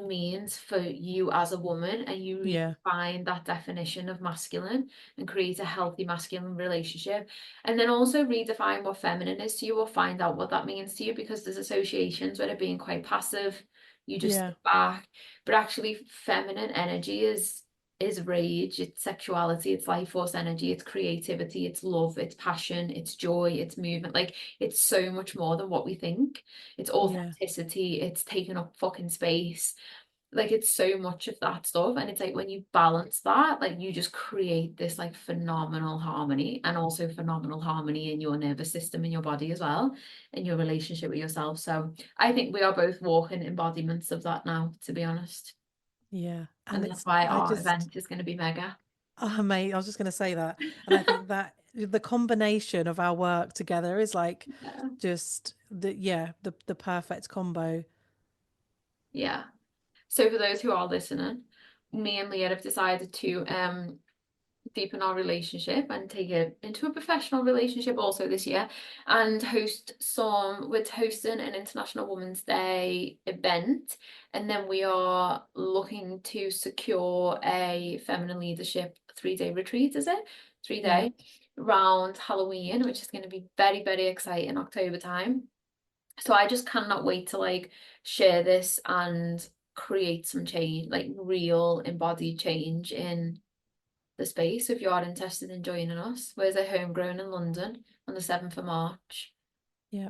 means for you as a woman and you Yeah. redefine that definition of masculine and create a healthy masculine relationship, and then also redefine what feminine is to you or find out what that means to you, because there's associations where it being quite passive, you just Yeah. sit back, but actually feminine energy is rage, it's sexuality, it's life force energy, it's creativity, it's love, it's passion, it's joy, it's movement. Like it's so much more than what we think. It's Yeah. authenticity, it's taking up fucking space. Like it's so much of that stuff. And it's like when you balance that, like you just create this like phenomenal harmony, and also phenomenal harmony in your nervous system, in your body as well, in your relationship with yourself. So I think we are both walking embodiments of that now, to be honest. Yeah. And And that's it's, why I our just, event is going to be mega. oh, mate, I was just going to say that. And I think that the combination of our work together is like Yeah. just the perfect combo. Yeah. So for those who are listening, me and Leah have decided to deepen our relationship and take it into a professional relationship also this year, and we're hosting an International Women's Day event, and then we are looking to secure a feminine leadership 3-day retreat, is it? Three Yeah. day around Halloween, which is going to be very, very exciting October time. So I just cannot wait to like share this and create some change, like real embodied change in the space. If you are interested in joining us, where's a homegrown in London on the 7th of March. Yeah.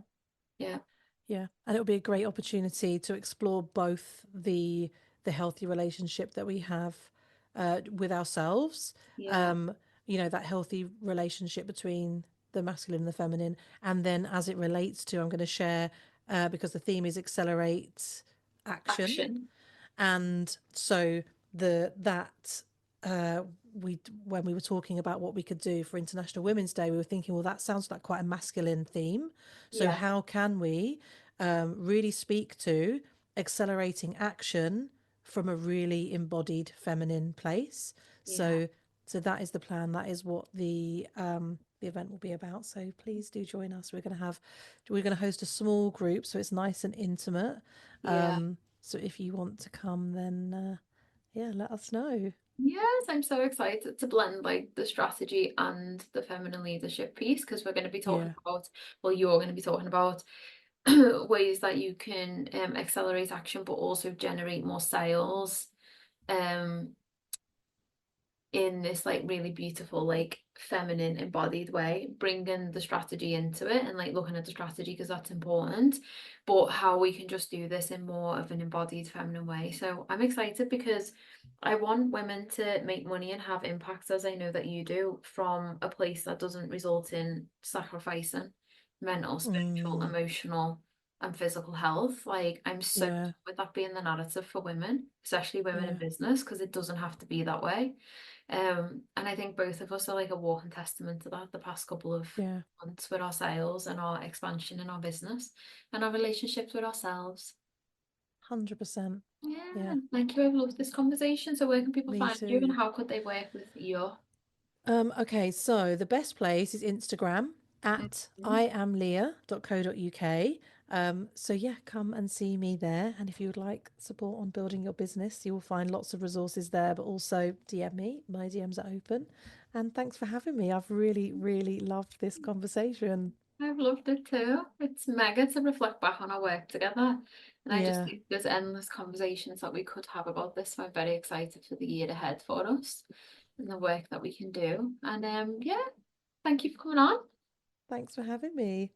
Yeah, Yeah, and it'll be a great opportunity to explore both the healthy relationship that we have with ourselves, yeah, um, that healthy relationship between the masculine and the feminine, and then as it relates to, I'm going to share because the theme is accelerate action, action. and so the that we when we were talking about what we could do for International Women's Day, we were thinking, well, that sounds like quite a masculine theme. So Yeah, how can we really speak to accelerating action from a really embodied feminine place? yeah, So that is the plan. That is what the event will be about. So please do join us. We're going to host a small group, so it's nice and intimate. yeah. So if you want to come, then yeah, let us know. Yes, I'm so excited to blend like the strategy and the feminine leadership piece, because we're going to be talking Yeah. about, well, you're going to be talking about ways that you can accelerate action, but also generate more sales. Um, in this like really beautiful like feminine embodied way, bringing the strategy into it and like looking at the strategy because that's important, but how we can just do this in more of an embodied feminine way. So I'm excited because I want women to make money and have impact, as I know that you do, from a place that doesn't result in sacrificing mental, spiritual, Mm, emotional and physical health. Like I'm so yeah. with that being the narrative for women, especially women in Yeah. business, because it doesn't have to be that way. And I think both of us are like a walking testament to that the past couple of Yeah. months with our sales and our expansion in our business and our relationships with ourselves. 100%. Yeah, Yeah. thank you. I've loved this conversation. So where can people Me find you and too. how could they work with you? Okay, so the best place is Instagram at Mhm. iamleah.co.uk. So yeah, come and see me there. And if you would like support on building your business, you will find lots of resources there, but also DM me. My DMs are open. And thanks for having me. I've really, really loved this conversation. I've loved it too. It's mega to reflect back on our work together. And I just Yeah, think there's endless conversations that we could have about this. So I'm very excited for the year ahead for us and the work that we can do. And yeah, thank you for coming on. thanks for having me.